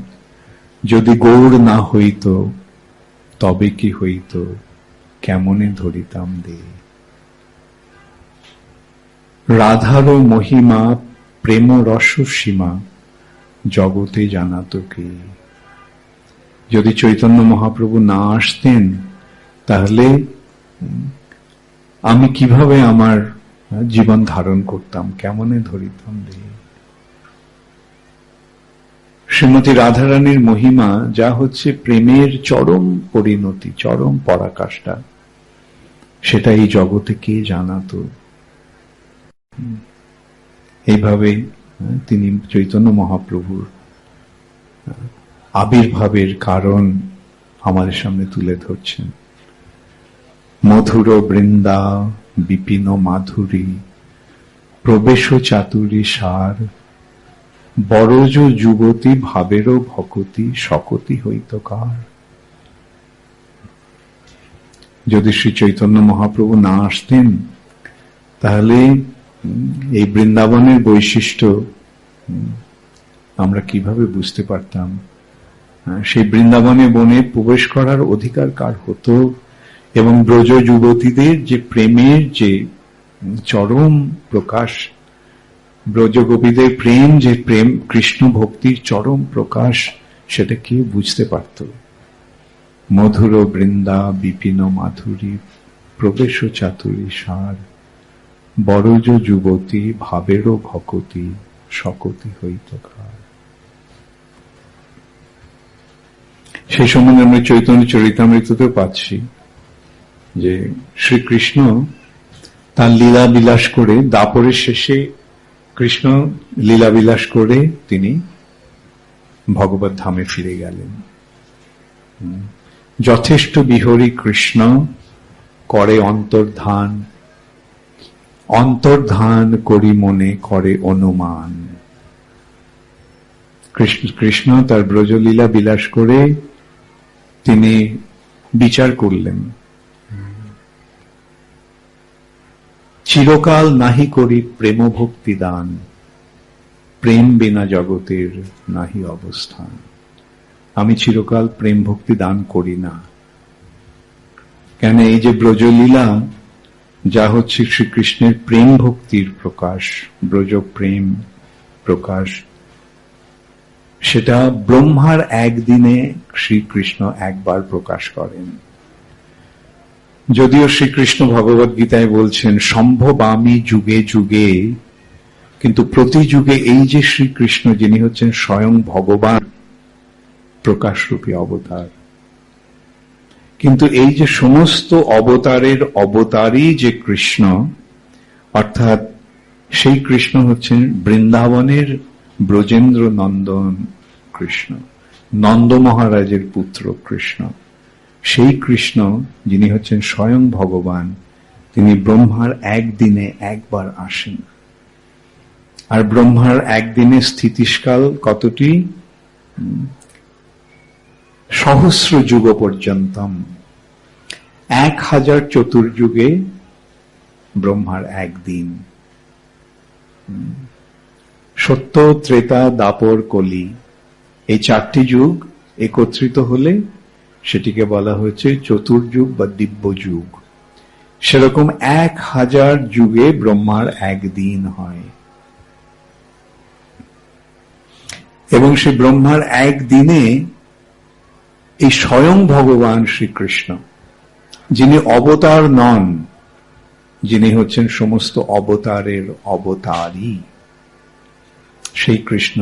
যদি গৌর না হইত তবে কি হইত, কেমনে ধরিতাম দে। রাধার মহিমা প্রেম রস সীমা জগতে জানাত কে। যদি চৈতন্য মহাপ্রভু না আসতেন তাহলে আমি কিভাবে আমার জীবন ধারণ করতাম, কেমনে ধরিতাম দে। শ্রীমতী রাধারানীর মহিমা যা হচ্ছে প্রেমের চরম পরিণতি, চরম পরাকাষ্ঠা, সেটা এই জগতে কে জানাতো। এইভাবে তিনি চৈতন্য মহাপ্রভুর আবির্ভাবের কারণ আমাদের সামনে তুলে ধরছেন। মধুর বৃন্দা বিপিন মাধুরী প্রবেশ চাতুরী সার, বরজ যুবতী ভাবেরও ভকতি সকতি হইত কার। যদি শ্রী চৈতন্য মহাপ্রভু না আসতেন তাহলে এই বৃন্দাবনের বৈশিষ্ট্য আমরা কিভাবে বুঝতে পারতাম। সেই বৃন্দাবনে বনে প্রবেশ করার অধিকার কার হতো, এবং ব্রজ যুবতীদের যে প্রেমের যে চরম প্রকাশ, ব্রজ গোপীদের প্রেম, যে প্রেম কৃষ্ণ ভক্তির চরম প্রকাশ, সেটা কে বুঝতে পারত। মধুর বৃন্দা বিপিন মাধুরী প্রবেশ চাতুরী সার, বরজ যুবতী ভাবেরও ভকতি সকতি হইত কার। সেই সম্বন্ধে আমরা চৈতন্য চরিতামৃততেও পাচ্ছি যে শ্রীকৃষ্ণ তার লীলা বিলাস করে, দাপরের শেষে কৃষ্ণ লীলা বিলাস করে তিনি ভগবত ধামে ফিরে গেলেন। যথেষ্ট বিহরি কৃষ্ণ করে অন্তর্ধান, অন্তর্ধান করি মনে করে অনুমান। কৃষ্ণ তার ব্রজলীলা বিলাস করে তিনি বিচার করলেন, চিরকাল নাহি করি প্রেম ভক্তি দান, প্রেম বিনা জগতের নাহি অবস্থান। আমি চিরকাল প্রেম ভক্তি দান করি না, কেন এই যে ব্রজলীলা যা হচ্ছে শ্রীকৃষ্ণের প্রেম ভক্তির প্রকাশ, ব্রজ প্রেম প্রকাশ, সেটা ব্রহ্মার একদিনে শ্রীকৃষ্ণ একবার প্রকাশ করেন। যদিও শ্রীকৃষ্ণ ভগবত গীতায় বলছেন সম্ভবামি যুগে যুগে, কিন্তু প্রতি যুগে এই যে শ্রীকৃষ্ণ যিনি হচ্ছেন স্বয়ং ভগবান প্রকাশরূপী অবতার, কিন্তু এই যে সমস্ত অবতারের অবতারই যে কৃষ্ণ, অর্থাৎ সেই কৃষ্ণ হচ্ছেন বৃন্দাবনের ব্রজেন্দ্র নন্দন কৃষ্ণ, নন্দ মহারাজের পুত্র কৃষ্ণ। সেই কৃষ্ণ যিনি হচ্ছেন স্বয়ং ভগবান, তিনি ব্রহ্মার একদিনে একবার আসেন। আর ব্রহ্মার একদিনে স্থিতিষ্কাল কতটি? সহস্র যুগ পর্যন্তম, 1000 চতুর্যুগে ব্রহ্মার একদিন। সত্য, ত্রেতা, দাপর, কলি, এই 4টি যুগ একত্রিত হলে সেটিকে বলা হয়েছে চতুর্যুগ বা দিব্য যুগ। সেরকম 1000 যুগে ব্রহ্মার একদিন হয়, এবং সে ব্রহ্মার একদিনে এই স্বয়ং ভগবান শ্রীকৃষ্ণ, যিনি অবতার নন, যিনি হচ্ছেন সমস্ত অবতারের অবতারই, সেই কৃষ্ণ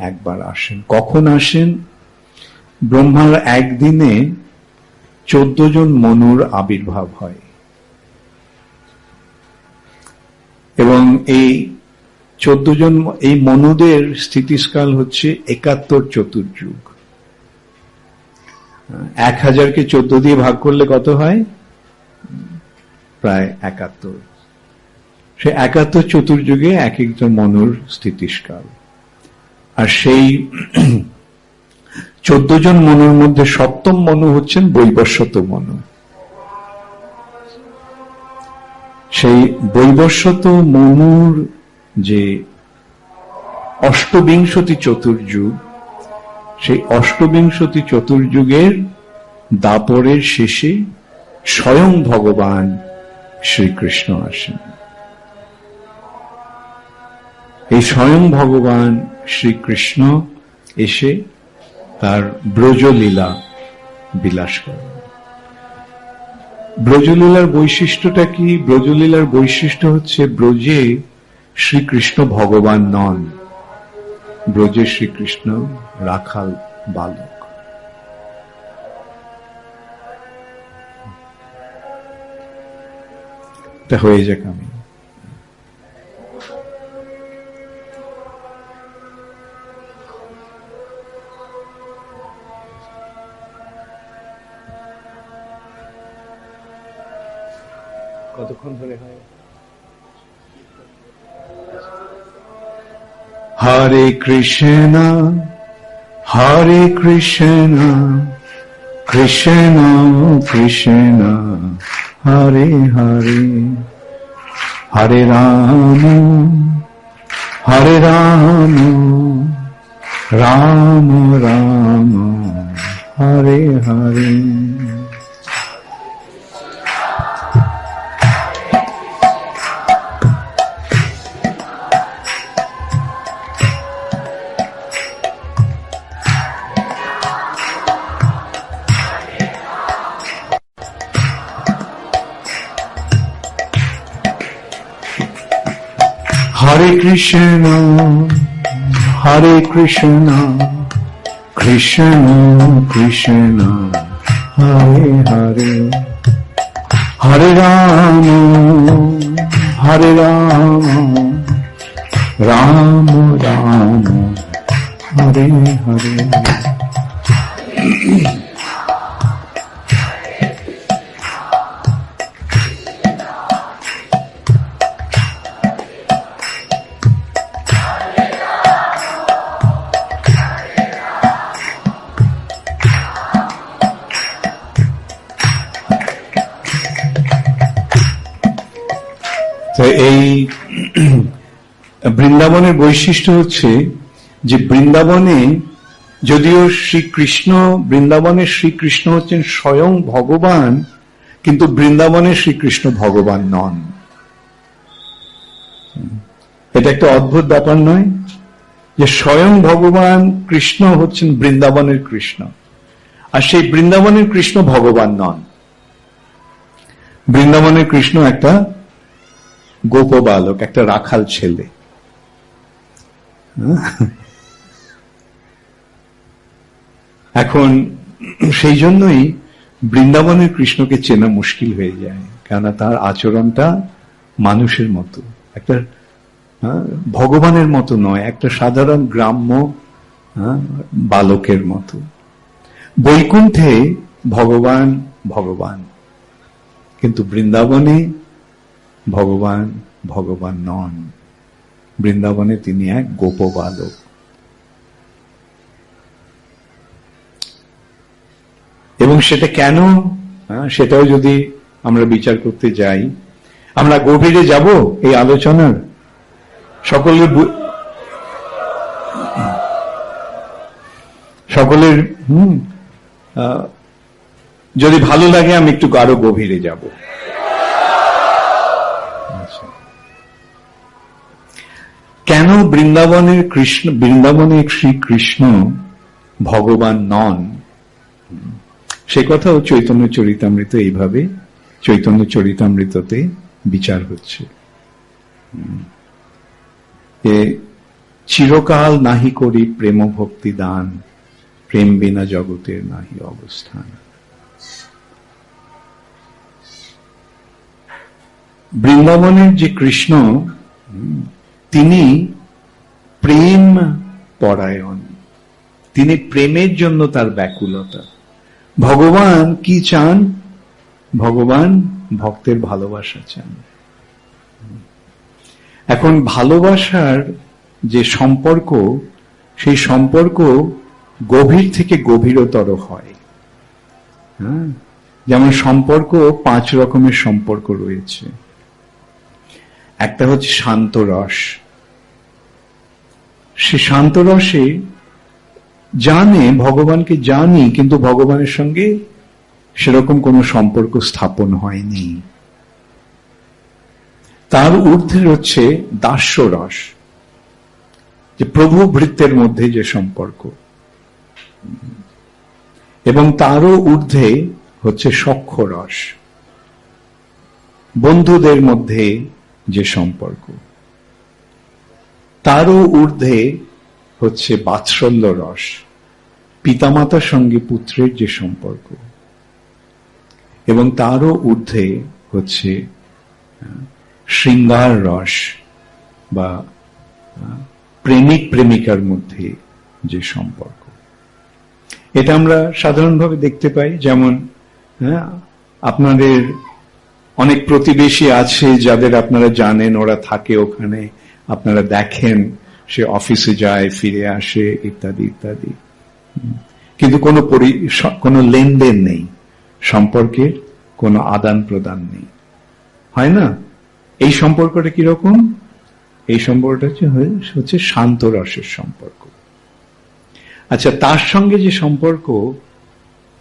একবার আসেন। কখন আসেন? ব্রহ্মার একদিনে 14 জন মনুর আবির্ভাব হয়, এবং এই 14 জন এই মনুদের স্থিতিষ্কাল হচ্ছে 71 চতুর্যুগ। 1000কে 14 দিয়ে ভাগ করলে কত হয়? প্রায় 71। সে 71 চতুর্যুগে এক একজন মনুর স্থিতিষ্কাল। আর সেই 14 জন মনুর মধ্যে 7ম মনু হচ্ছেন বৈবস্বত মনু। সেই বৈবস্বত মনুর যে অষ্টবিংশতি চতুর্যুগ, সেই অষ্টবিংশতি চতুর্যুগের দাপরের শেষে স্বয়ং ভগবান শ্রীকৃষ্ণ আসেন। এই স্বয়ং ভগবান শ্রীকৃষ্ণ এসে তার ব্রজলীলা বিলাস করেন। ব্রজলীলার বৈশিষ্ট্যটা কি? ব্রজলীলার বৈশিষ্ট্য হচ্ছে ব্রজে শ্রীকৃষ্ণ ভগবান নন, ব্রজে শ্রীকৃষ্ণ রাখাল বালক। তা হয়ে যাক, আমি কতক্ষণ ধরে হয়? হরে কৃষ্ণ হরে কৃষ্ণ কৃষ্ণ কৃষ্ণ হরে হরে, হরে Ram Ram Ram Hare Hare. Hare Krishna, Hare Krishna, Krishna Krishna, Hare Hare, Hare Rama, Hare Rama, Rama Rama, Hare Hare. তো এই বৃন্দাবনের বৈশিষ্ট্য হচ্ছে যে বৃন্দাবনে যদিও বৃন্দাবনের শ্রীকৃষ্ণ হচ্ছেন স্বয়ং ভগবান, কিন্তু বৃন্দাবনের শ্রীকৃষ্ণ ভগবান নন। এটা একটা অদ্ভুত ব্যাপার নয়, যে স্বয়ং ভগবান কৃষ্ণ হচ্ছেন বৃন্দাবনের কৃষ্ণ, আর সেই বৃন্দাবনের কৃষ্ণ ভগবান নন। বৃন্দাবনের কৃষ্ণ একটা গোপ বালক, একটা রাখাল ছেলে। এখন সেই জন্যই বৃন্দাবনের কৃষ্ণকে চেনা মুশকিল হয়ে যায়, কেননা তার আচরণটা মানুষের মতো, একটা ভগবানের মতো নয়, একটা সাধারণ গ্রাম্য বালকের মতো। বৈকুণ্ঠে ভগবান ভগবান, কিন্তু বৃন্দাবনে ভগবান ভগবান নন। বৃন্দাবনে তিনি এক গোপ বালক। এবং সেটা কেন, সেটাও যদি আমরা বিচার করতে যাই, আমরা গভীরে যাব এই আলোচনার। সকলের যদি ভালো লাগে আমি একটু আরো গভীরে যাব। কেন বৃন্দাবনের শ্রীকৃষ্ণ ভগবান নন, সে কথাও চৈতন্য চরিতামৃত এইভাবে চৈতন্য চরিতামৃততে বিচার হচ্ছে। চিরকাল নাহি করি প্রেম ভক্তি দান, প্রেম বিনা জগতের নাহি অবস্থান। বৃন্দাবনের যে কৃষ্ণ, তিনি প্রেম পরায়ণ, তিনি প্রেমের জন্য তার ব্যাকুলতা। ভগবান কি চান? ভগবান ভক্তের ভালোবাসা চান। এখন ভালোবাসার যে সম্পর্ক, সেই সম্পর্ক গভীর থেকে গভীরতর হয়। যেমন সম্পর্ক 5 রকমের সম্পর্ক রয়েছে। একটা হচ্ছে শান্ত রস। সে শান্ত রসে জানে, ভগবানকে জানি, কিন্তু ভগবানের সঙ্গে সেরকম কোনো সম্পর্ক স্থাপন হয়নি। তার ঊর্ধ্বে হচ্ছে দাস্য রস, যে প্রভু ভৃত্যের মধ্যে যে সম্পর্ক, এবং তারও ঊর্ধ্বে হচ্ছে সখ্য রস, বন্ধুদের মধ্যে যে সম্পর্ক। তারও ঊর্ধ্বে হচ্ছে বাৎসল্য রস, পিতামাতার সঙ্গে পুত্রের যে সম্পর্ক। এবং তারও ঊর্ধ্বে হচ্ছে শৃঙ্গার রস, বা প্রেমিক প্রেমিকার মধ্যে যে সম্পর্ক। এটা আমরা সাধারণভাবে দেখতে পাই। যেমন আপনাদের অনেক প্রতিবেশী আছে যাদের আপনারা জানেন, ওরা থাকে ওখানে, আপনারা দেখেন সে অফিসে যায়, ফিরে আসে, ইত্যাদি ইত্যাদি, কিন্তু কোনো লেনদেন নেই, সম্পর্কের কোনো আদান প্রদান নেই, হয় না? এই সম্পর্কটা কিরকম? এই সম্পর্কটা হচ্ছে শান্ত রসের সম্পর্ক। আচ্ছা, তার সঙ্গে যে সম্পর্ক,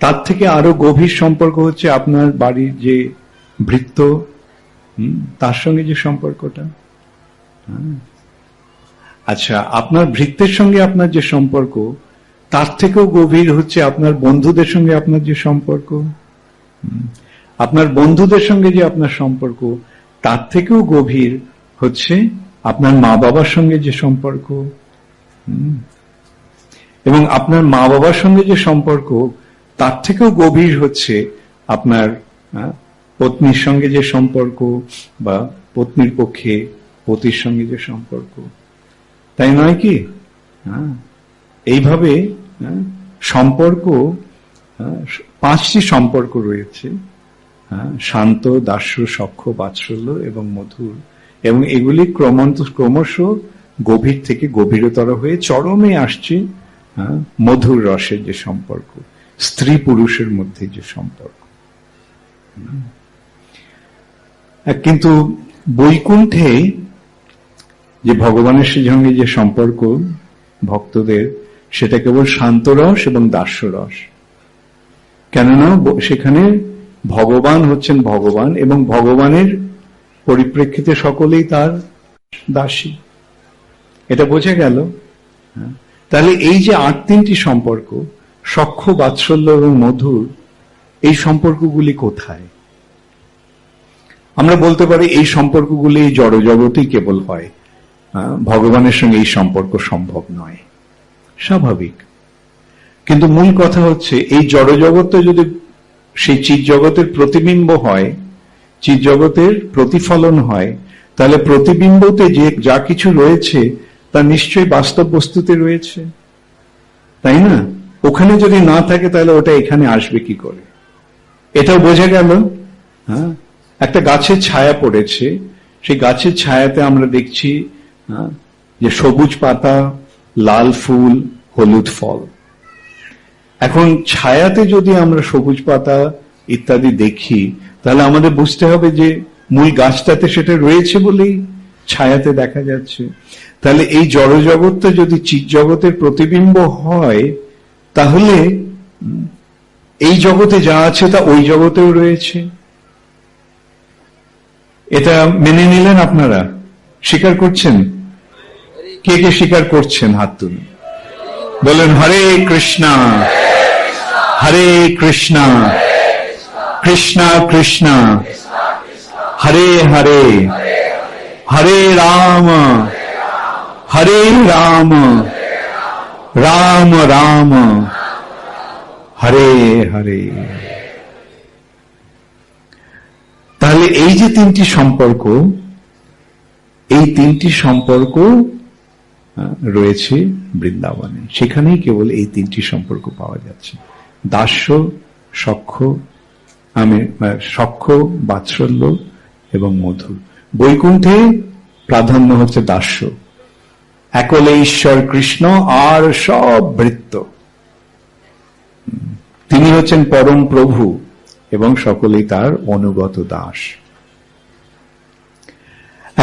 তার থেকে আরো গভীর সম্পর্ক হচ্ছে আপনার বাড়ির যে ভৃত্য, তার সঙ্গে যে সম্পর্কটা। আচ্ছা, আপনার ভৃত্যের সঙ্গে আপনার যে সম্পর্ক, তার থেকেও গভীর হচ্ছে আপনার বন্ধুদের সঙ্গে আপনার যে সম্পর্ক। আপনার বন্ধুদের সঙ্গে যে আপনার সম্পর্ক, তার থেকেও গভীর হচ্ছে আপনার মা বাবার সঙ্গে যে সম্পর্ক। এবং আপনার মা বাবার সঙ্গে যে সম্পর্ক, তার থেকেও গভীর হচ্ছে আপনার পত্নীর সঙ্গে যে সম্পর্ক, বা পত্নীর পক্ষে পতির সঙ্গে যে সম্পর্ক, তাই নয় কি? এইভাবে সম্পর্ক, 5টি সম্পর্ক রয়েছে, শান্ত, দাস্য, সখ্য, বাৎসল্য এবং মধুর। এবং এগুলি ক্রমশ গভীর থেকে গভীরতর হয়ে চরমে আসছে মধুর রসের যে সম্পর্ক, স্ত্রী পুরুষের মধ্যে যে সম্পর্ক। কিন্তু বৈকুণ্ঠে যে ভগবানের সঙ্গে যে সম্পর্ক ভক্তদের, সেটা কেবল শান্তরস এবং দাস্যরস। কেননা সেখানে ভগবান হচ্ছেন ভগবান, এবং ভগবানের পরিপ্রেক্ষিতে সকলেই তার দাসী। এটা বোঝা গেল। তাহলে এই যে 8-3টি সম্পর্ক, সখ্য, বাৎসল্য এবং মধুর, এই সম্পর্কগুলি কোথায়? আমরা বলতে পারি এই সম্পর্কগুলি এই জড়জগতেই কেবল হয়, ভগবানের সঙ্গে এই সম্পর্ক সম্ভব নয়। স্বাভাবিক। কিন্তু মূল কথা হচ্ছে, এই জড়জগৎটা যদি সেই চিৎ জগতের প্রতিবিম্ব হয়, চিৎ জগতের প্রতিফলন হয়, তাহলে প্রতিবিম্বতে যে যা কিছু রয়েছে তা নিশ্চয়ই বাস্তব বস্তুতে রয়েছে, তাই না? ওখানে যদি না থাকে তাহলে ওটা এখানে আসবে কি করে? এটাও বোঝা গেল। হ্যাঁ, একটা গাছের ছায়া পড়েছে, সেই গাছের ছায়াতে আমরা দেখছি যে সবুজ পাতা, লাল ফুল, হলুদ ফল। এখন ছায়াতে যদি আমরা সবুজ পাতা ইত্যাদি দেখি, তাহলে আমাদের বুঝতে হবে যে মূল গাছটাতে সেটা রয়েছে বলেই ছায়াতে দেখা যাচ্ছে। তাহলে এই জড়জগৎটা যদি চিৎ জগতের প্রতিবিম্ব হয়, তাহলে এই জগতে যা আছে তা ওই জগতেও রয়েছে। এটা মেনে নিলেন আপনারা? স্বীকার করছেন? কে কে স্বীকার করছেন? হাত তুলুন, বলেন হরে কৃষ্ণা হরে কৃষ্ণা কৃষ্ণা কৃষ্ণা হরে হরে হরে রাম হরে রাম রাম রাম হরে হরে। তাহলে এই যে 3টি সম্পর্ক, এই 3টি সম্পর্ক রয়েছে বৃন্দাবনে, সেখানেই কেবল এই 3টি সম্পর্ক পাওয়া যাচ্ছে, দাস্য, সখ্য, বাৎসল্য এবং মধুর। বৈকুণ্ঠে প্রাধান্য হচ্ছে দাস্য, একলে ঈশ্বর কৃষ্ণ আর সব ভৃত্য, তিনি হচ্ছেন পরম প্রভু এবং সকলেই তার অনুগত দাস।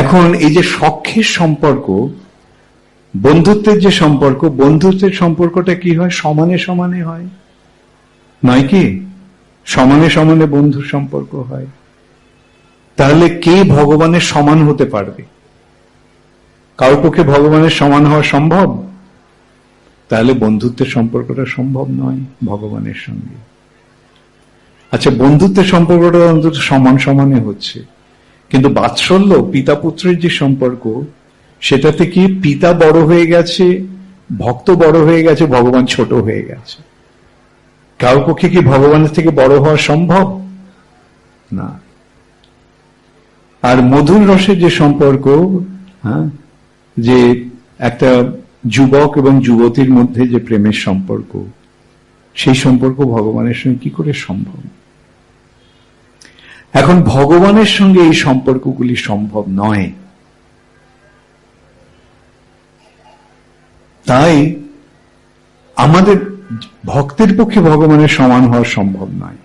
এখন এই যে সখ্যের সম্পর্ক, বন্ধুত্বের যে সম্পর্ক, বন্ধুত্বের সম্পর্কটা কি হয়? সমানে সমানে হয়, নয় কি? সমানে সমানে বন্ধুর সম্পর্ক হয়। তাহলে কে ভগবানের সমান হতে পারবে? কারোর পক্ষে ভগবানের সমান হওয়া সম্ভব? তাহলে বন্ধুত্বের সম্পর্কটা সম্ভব নয় ভগবানের সঙ্গে। আচ্ছা, বন্ধুত্বের সম্পর্কটা অন্তত সমান সমানে হচ্ছে, কিন্তু বাৎসল্য, পিতা পুত্রের যে সম্পর্ক, সেটাতে কি পিতা বড় হয়ে গেছে, ভক্ত বড় হয়ে গেছে, ভগবান ছোট হয়ে গেছে? কারোর পক্ষে কি ভগবানের থেকে বড় হওয়া সম্ভব? না। আর মধুর রসের যে সম্পর্ক, যে একটা যুবক এবং যুবতীর মধ্যে যে প্রেমের সম্পর্ক, সেই সম্পর্ক ভগবানের সঙ্গে কি করে সম্ভব? এখন ভগবানের সঙ্গে এই সম্পর্কগুলি সম্ভব নয়, তাই আমাদের ভক্তের পক্ষে ভগবানের সমান হওয়া সম্ভব নয়,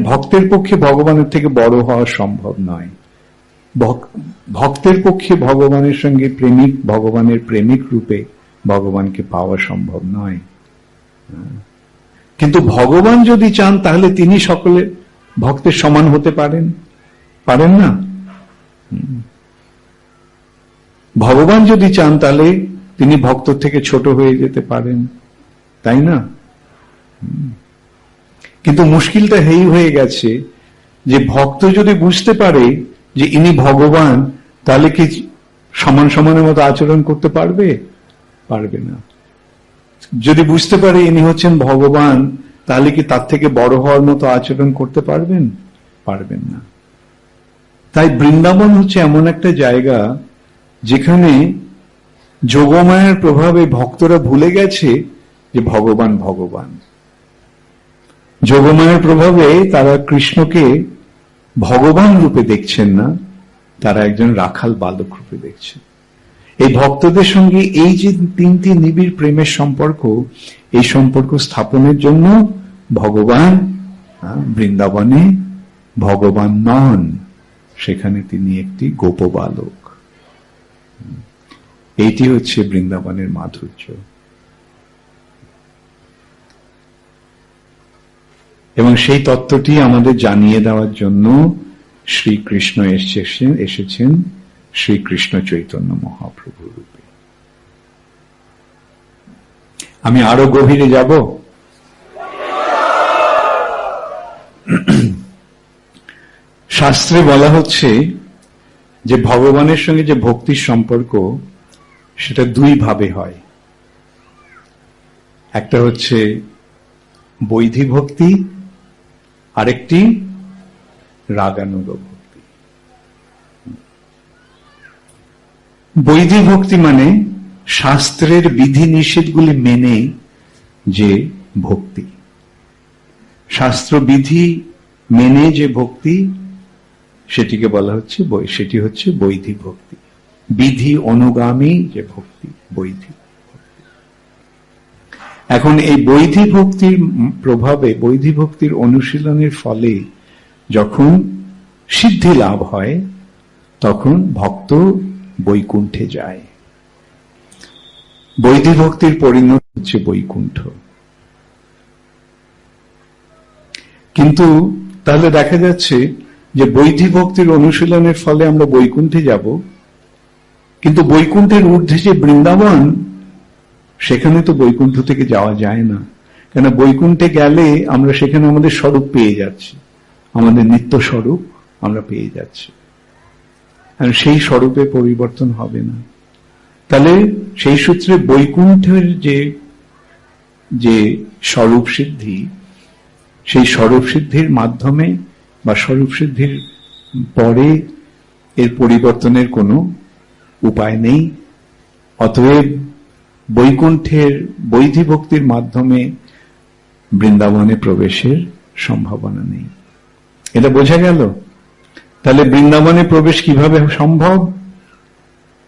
ভক্তের পক্ষে ভগবানের থেকে বড় হওয়া সম্ভব নয়, ভক্তের পক্ষে ভগবানের সঙ্গে ভগবানের প্রেমিক রূপে ভগবানকে পাওয়া সম্ভব নয়। কিন্তু ভগবান যদি চান তাহলে তিনি সকলের ভক্তের সমান হতে পারেন না? ভগবান যদি চান তাহলে তিনি ভক্ত থেকে ছোট হয়ে যেতে পারেন, তাই না? কিন্তু মুশকিলটা এই হয়ে গেছে যে ভক্ত যদি বুঝতে পারে যে ইনি ভগবান, তাহলে কি সমান সমানের মতো আচরণ করতে পারবে না। যদি বুঝতে পারে ইনি হচ্ছেন ভগবান, তাহলে কি তার থেকে বড় হওয়ার মতো আচরণ করতে পারবেন না। তাই বৃন্দাবন হচ্ছে এমন একটা জায়গা যেখানে যোগমায়ার প্রভাবে ভক্তরা ভুলে গেছে যে ভগবান ভগবান। যোগমায়ার প্রভাবে তারা কৃষ্ণকে ভগবান রূপে দেখছেন না, তারা একজন রাখাল বালক রূপে দেখছেন। এই ভক্তদের সঙ্গে এই যে 3টি নিবিড় প্রেমের সম্পর্ক, এই সম্পর্ক স্থাপনের জন্য ভগবান বৃন্দাবনে ভগবান নন, সেখানে তিনি একটি গোপবালক। এইটি হচ্ছে বৃন্দাবনের মাধুর্য। এবং সেই তত্ত্বটি আমাদের জানিয়ে দেওয়ার জন্য শ্রীকৃষ্ণ এসেছেন শ্রীকৃষ্ণ চৈতন্য মহাপ্রভু রূপে। আমি আরো গভীরে যাব। শাস্ত্রে বলা হচ্ছে যে ভগবানের সঙ্গে যে ভক্তির সম্পর্ক সেটা দুই ভাবে হয়। একটা হচ্ছে বৈধি ভক্তি, আরেকটি রাগানুগ ভক্তি। বৈধি ভক্তি মানে শাস্ত্রের বিধি নিষেধগুলি মেনে যে ভক্তি, শাস্ত্র বিধি মেনে যে ভক্তি, সেটিকে বলা হচ্ছে সেটি হচ্ছে বৈধি ভক্তি। বিধি অনুগামী যে ভক্তি, বৈধি ভক্তি। এখন এই বৈধি ভক্তির প্রভাবে, বৈধি ভক্তির অনুশীলনের ফলে যখন সিদ্ধি লাভ হয় তখন ভক্ত বৈকুণ্ঠে যায়। বৈধি ভক্তির পরিণতি হচ্ছে বৈকুণ্ঠ। কিন্তু তাহলে দেখা যাচ্ছে যে বৈধি ভক্তির অনুশীলনের ফলে আমরা বৈকুণ্ঠে যাব, কিন্তু বৈকুণ্ঠের ঊর্ধ্বে যে বৃন্দাবন, সেখানে তো বৈকুণ্ঠ থেকে যাওয়া যায় না। কেন বৈকুণ্ঠে গেলে আমরা সেখানে আমাদের স্বরূপ পেয়ে যাচ্ছি, আমাদের নিত্য স্বরূপ আমরা পেয়ে যাচ্ছি, আর সেই স্বরূপে পরিবর্তন হবে না। তাহলে সেই সূত্রে বৈকুণ্ঠের যে স্বরূপ সিদ্ধি, সেই স্বরূপ সিদ্ধির মাধ্যমে বা স্বরূপ সিদ্ধির পরে এর পরিবর্তনের কোনো উপায় নেই। অতএব বৈকুণ্ঠের বৈধি ভক্তির মাধ্যমে বৃন্দাবনে প্রবেশের সম্ভাবনা নেই। এটা বোঝা গেল? তাহলে বৃন্দাবনে প্রবেশ কিভাবে সম্ভব?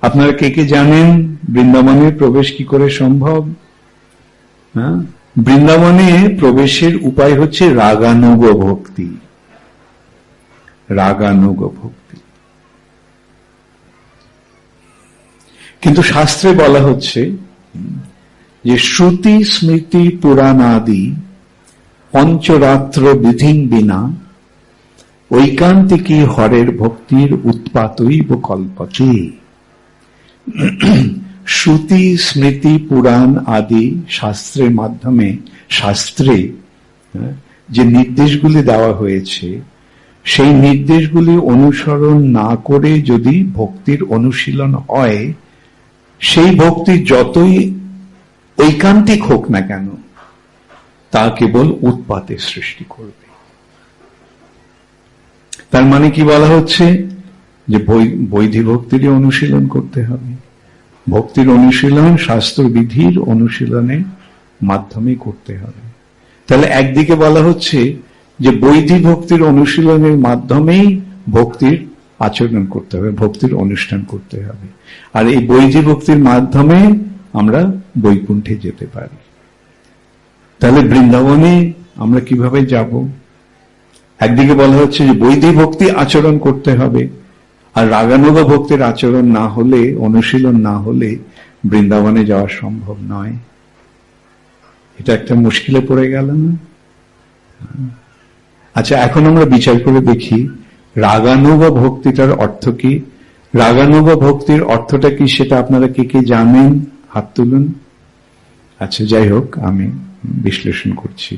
আপনারা কে কে জানেন বৃন্দাবনে প্রবেশ কি করে সম্ভব? বৃন্দাবনে প্রবেশের উপায় হচ্ছে রাগানুগ ভক্তি। রাগানুগ ভক্তি। কিন্তু শাস্ত্রে বলা হচ্ছে যে শ্রুতি স্মৃতি পুরাণাদি পঞ্চরাত্র বিধিং বিনা ঐকান্তিকী হরের ভক্তির উৎপাতৈব কল্পতে। শ্রুতি স্মৃতি পুরাণ আদি শাস্ত্রের মাধ্যমে, শাস্ত্রে যে নির্দেশগুলি দেওয়া হয়েছে, সেই নির্দেশগুলি অনুসরণ না করে যদি ভক্তির অনুশীলন হয়, সেই ভক্তি যতই ঐকান্তিক হোক না কেন, তা কেবল উৎপাতের সৃষ্টি করবে। তার মানে কি বলা হচ্ছে? যে বৈধি ভক্তিরই অনুশীলন করতে হবে। ভক্তির অনুশীলন শাস্ত্র বিধির অনুশীলনের মাধ্যমে করতে হবে। তাহলে একদিকে বলা হচ্ছে যে বৈধি ভক্তির অনুশীলনের মাধ্যমেই ভক্তির আচরণ করতে হবে, ভক্তির অনুষ্ঠান করতে হবে, আর এই বৈধি ভক্তির মাধ্যমে আমরা বৈকুণ্ঠে যেতে পারি। তাহলে বৃন্দাবনে আমরা কিভাবে যাব? একদিকে বলা হচ্ছে যে বৈধি ভক্তি আচরণ করতে হবে, আর রাগানুগ ভক্তির আচরণ না হলে, অনুশীলন না হলে বৃন্দাবনে যাওয়া সম্ভব নয়। এটা একটা মুশকিলে পড়ে গেল না? আচ্ছা, এখন আমরা বিচার করে দেখি রাগানুগ ভক্তিটার অর্থ কি। রাগানুগ ভক্তির অর্থটা কি সেটা আপনারা কে কে জানেন? হাত তুলুন। আচ্ছা, যাই হোক, আমি বিশ্লেষণ করছি।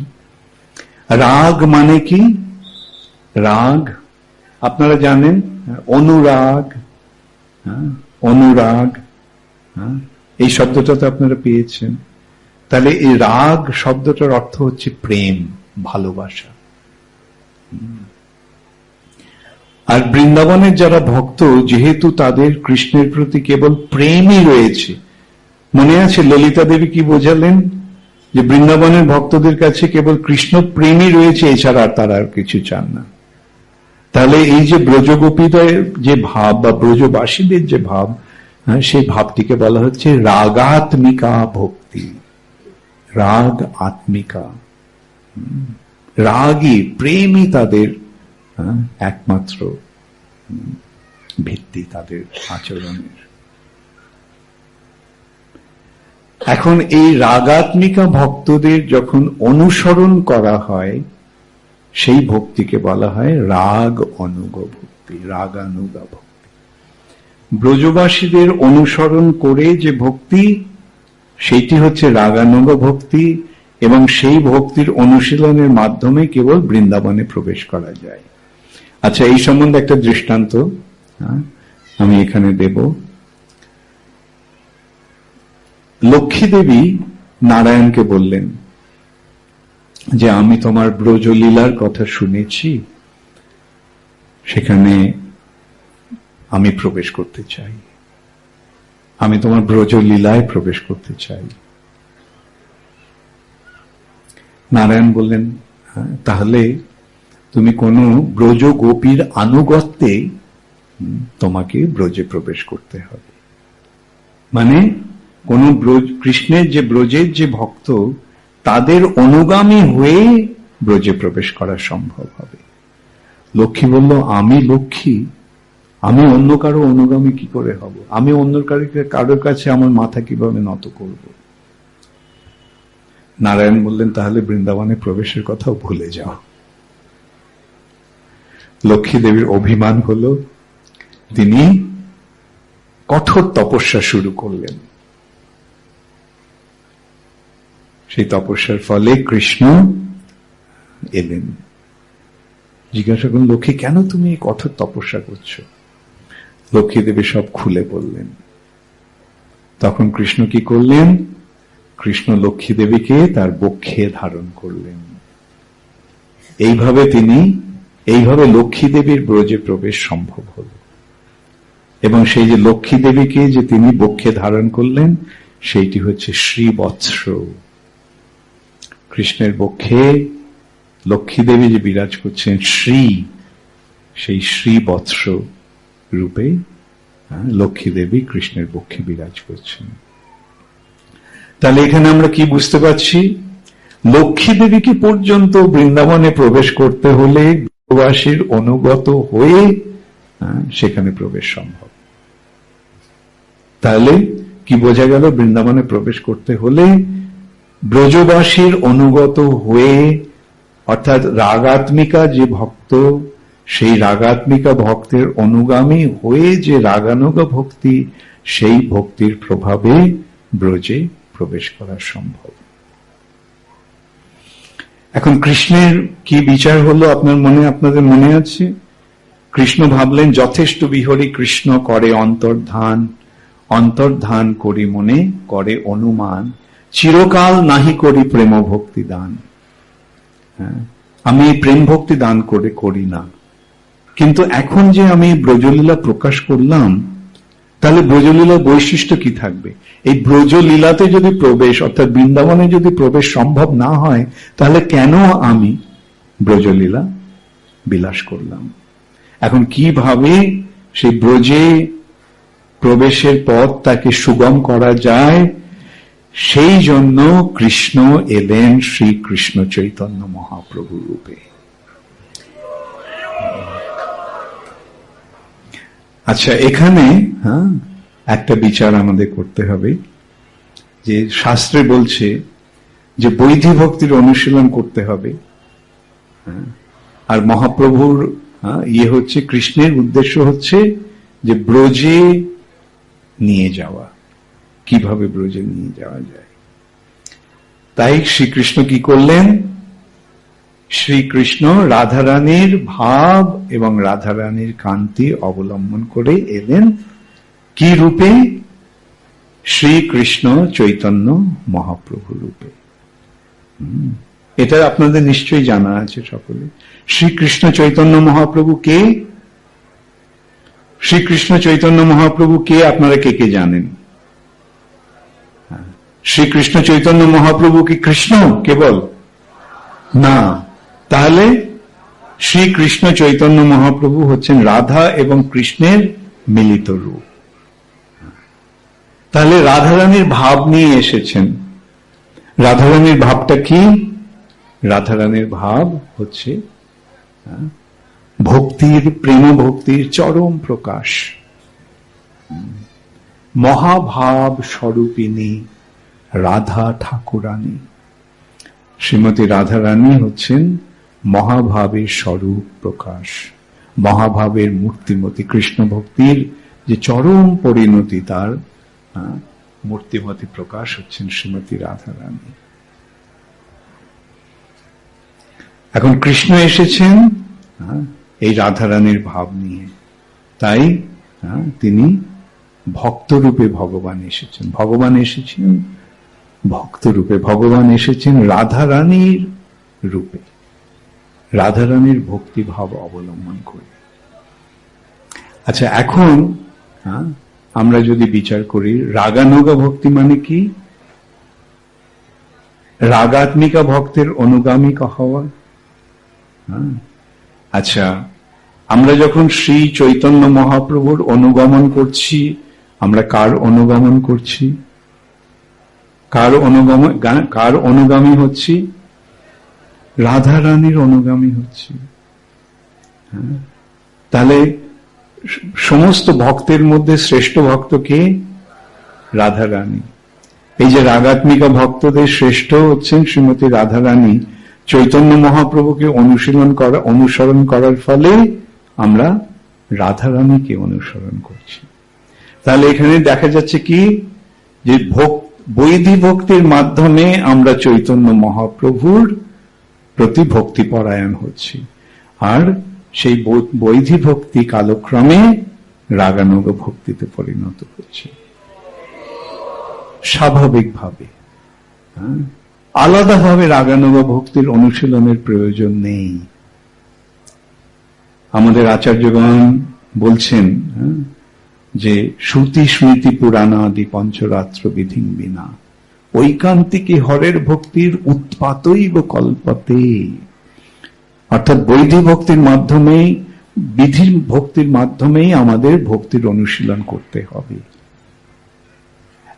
রাগ মানে কি? রাগ আপনারা জানেন, অনুরাগ। অনুরাগ, এই শব্দটা তো আপনারা পেয়েছেন। তাহলে এই রাগ শব্দটার অর্থ হচ্ছে প্রেম, ভালোবাসা। আর বৃন্দাবনের যারা ভক্ত, যেহেতু তাদের কৃষ্ণের প্রতি কেবল প্রেমই রয়েছে। মনে আছে ললিতা দেবী কি বোঝালেন? যে বৃন্দাবনের ভক্তদের কাছে কেবল কৃষ্ণ প্রেমই রয়েছে, এছাড়া আর তারা আর কিছু চান না। তাহলে এই যে ব্রজগোপীদের যে ভাব বা ব্রজবাসীদের যে ভাব, সেই ভাবটিকে বলা হচ্ছে রাগাত্মিকা ভক্তি। রাগ আত্মিকা, রাগই, প্রেমই তাদের একমাত্র ভিত্তি তাদের আচরণের। এখন এই রাগাত্মিকা ভক্তদের যখন অনুসরণ করা হয়, সেই ভক্তিকে বলা হয় রাগ অনুগ ভক্তি, রাগানুগা ভক্তি। ব্রজবাসীদের অনুসরণ করে যে ভক্তি, সেইটি হচ্ছে রাগানুগ ভক্তি, এবং সেই ভক্তির অনুশীলনের মাধ্যমে কেবল বৃন্দাবনে প্রবেশ করা যায়। আচ্ছা, এই সম্বন্ধে একটা দৃষ্টান্ত আমি এখানে দেব। লক্ষ্মী দেবী নারায়ণকে বললেন যে আমি তোমার ব্রজলীলার কথা শুনেছি, সেখানে আমি প্রবেশ করতে চাই, আমি তোমার ব্রজলীলায় প্রবেশ করতে চাই। নারায়ণ বললেন, তাহলে তুমি কোন ব্রজ গোপীর আনুগত্যে তোমাকে ব্রজে প্রবেশ করতে হবে। মানে কোন কৃষ্ণের যে ব্রজের যে ভক্ত, তাদের অনুগামী হয়ে ব্রজে প্রবেশ করা সম্ভব হবে। লক্ষ্মী বলল, আমি লক্ষ্মী, আমি অন্য কারো অনুগামী কি করে হব? আমি অন্য কারোর কাছে আমার মাথা কিভাবে নত করব? নারায়ণ বললেন, তাহলে বৃন্দাবনে প্রবেশের কথাও ভুলে যাও। লক্ষ্মী দেবীর অভিমান হলো, তিনি কঠোর তপস্যা শুরু করলেন। সেই তপস্যার ফলে কৃষ্ণ এলেন। জিজ্ঞাসা করলেন, লক্ষ্মী কেন তুমি এই কঠোর তপস্যা করছো? লক্ষ্মী দেবী সব খুলে বললেন। তখন কৃষ্ণ কি করলেন? কৃষ্ণ লক্ষ্মী দেবীকে তার বক্ষে ধারণ করলেন। এইভাবে লক্ষ্মী দেবীর ব্রজে প্রবেশ সম্ভব হল। এবং সেই যে লক্ষ্মী দেবীকে যে তিনি বক্ষে ধারণ করলেন, সেইটি হচ্ছে শ্রীবৎস। কৃষ্ণের বক্ষে লক্ষ্মী দেবী যে বিরাজ করছেন, সেই শ্রীবৎস রূপে লক্ষ্মী দেবী কৃষ্ণের বক্ষে বিরাজ করছেন। তাহলে এখানে আমরা কি বুঝতে পারছি? লক্ষ্মী দেবীকে পর্যন্ত বৃন্দাবনে প্রবেশ করতে হলে ব্রজবাসীর অনুগত হয়ে সেখানে প্রবেশ সম্ভব। তাহলে কি বোঝা গেল? বৃন্দাবনে প্রবেশ করতে হলে ব্রজবাসীর অনুগত হয়ে, অর্থাৎ রাগাত্মিকা যে ভক্ত, সেই রাগাত্মিকা ভক্তের অনুগামী হয়ে যে রাগানুগা ভক্তি, সেই ভক্তির প্রভাবে ব্রজে প্রবেশ করা সম্ভব। এখন কৃষ্ণের কি বিচার হলো আপনাদের মনে আছে? কৃষ্ণ ভাবলেন, যথেষ্ট বিহরি কৃষ্ণ করে অন্তর্ধান, অন্তর্ধান করি মনে করে অনুমান, চিরকাল নাহি করি প্রেম ভক্তি দান। আমি প্রেম ভক্তি দান করি না, কিন্তু এখন যে আমি ব্রজলীলা প্রকাশ করলাম, তাহলে ব্রজলীলার বৈশিষ্ট্য কি থাকবে? এই ব্রজলীলাতে যদি প্রবেশ, অর্থাৎ বৃন্দাবনে যদি প্রবেশ সম্ভব না হয়, তাহলে কেন আমি ব্রজলীলা বিলাস করলাম? এখন কিভাবে সেই ব্রজে প্রবেশের পথ তাকে সুগম করা যায়, সেই জন্য কৃষ্ণ এলেন শ্রীকৃষ্ণ চৈতন্য মহাপ্রভু রূপে। আচ্ছা, এখানে একটা বিচার আমাদের করতে হবে, যে শাস্ত্রে বলছে যে বৈধি ভক্তির অনুশীলন করতে হবে, আর মহাপ্রভুর হচ্ছে, কৃষ্ণের উদ্দেশ্য হচ্ছে যে ব্রজে নিয়ে যাওয়া, কিভাবে ব্রজে নিয়ে যাওয়া যায়। তাই শ্রীকৃষ্ণ কি করলেন? শ্রীকৃষ্ণ রাধারানীর ভাব এবং রাধারানীর কান্তি অবলম্বন করে এলেন কি রূপে? শ্রীকৃষ্ণ চৈতন্য মহাপ্রভু রূপে। এটা আপনাদের নিশ্চয়ই জানা আছে সকলে। শ্রীকৃষ্ণ চৈতন্য মহাপ্রভু কে? শ্রীকৃষ্ণ চৈতন্য মহাপ্রভু কে? আপনারা কে কে জানেন? শ্রীকৃষ্ণ চৈতন্য মহাপ্রভু কি কৃষ্ণ কেবল? না। তাহলে শ্রীকৃষ্ণ চৈতন্য মহাপ্রভু হচ্ছেন রাধা এবং কৃষ্ণের মিলিত রূপ। তাহলে রাধারানীর ভাব নিয়ে এসেছেন। রাধারানীর ভাবটা কি? রাধারানীর ভাব হচ্ছে ভক্তির, প্রেম ভক্তির চরম প্রকাশ। মহাভাব স্বরূপিণী রাধা ঠাকুরানী। শ্রীমতী রাধা রানী হচ্ছেন মহাভাবের স্বরূপ প্রকাশ, মহাভাবের মূর্তিমতী। কৃষ্ণ ভক্তির যে চরম পরিণতি, তার মূর্তিমতী প্রকাশ হচ্ছেন শ্রীমতী রাধা রানী। এখন কৃষ্ণ এসেছেন এই রাধা রানীর ভাব নিয়ে, তাই তিনি ভক্তরূপে ভগবান এসেছেন। ভগবান এসেছেন ভক্তরূপে, ভগবান এসেছেন রাধা রানীর রূপে, রাধা রানীর ভক্তিভাব অবলম্বন করে। আচ্ছা, এখন আমরা যদি বিচার করি রাগানুগা ভক্তি মানে কি? রাগাত্মিকা ভক্তের অনুগামিকা হওয়া। আচ্ছা, আমরা যখন শ্রী চৈতন্য মহাপ্রভুর অনুগমন করছি, আমরা কার অনুগমন করছি? কার অনুগামী হচ্ছি? রাধা রানীর অনুগামী হচ্ছি। তাহলে সমস্ত ভক্তের মধ্যে শ্রেষ্ঠ ভক্ত কে? রাধা রানী। এই যে রাগাত্মিকা ভক্তদের শ্রেষ্ঠ হচ্ছেন শ্রীমতী রাধা রানী। চৈতন্য মহাপ্রভুকে অনুসরণ করার ফলে আমরা রাধা রানীকে অনুসরণ করছি। তাহলে এখানে দেখা যাচ্ছে কি, যে বৈধি ভক্তির মাধ্যমে আমরা চৈতন্য মহাপ্রভুর প্রতি ভক্তি পরায়ণ হচ্ছি, আর সেই বৈধি ভক্তি কালক্রমে রাগানুগ ভক্তিতে পরিণত হচ্ছে স্বাভাবিকভাবে। আলাদাভাবে রাগানুগ ভক্তির অনুশীলনের প্রয়োজন নেই। আমাদের আচার্যগণ বলছেন যে শ্রুতি স্মৃতি পুরাণাদি পঞ্চরাত্র বিধিং বিনা ঐকান্তিকী হরের ভক্তির উৎপাতৈব কল্পতে। অর্থাৎ বৈধি ভক্তির মাধ্যমেই, বিধির ভক্তির মাধ্যমেই আমাদের ভক্তির অনুশীলন করতে হবে।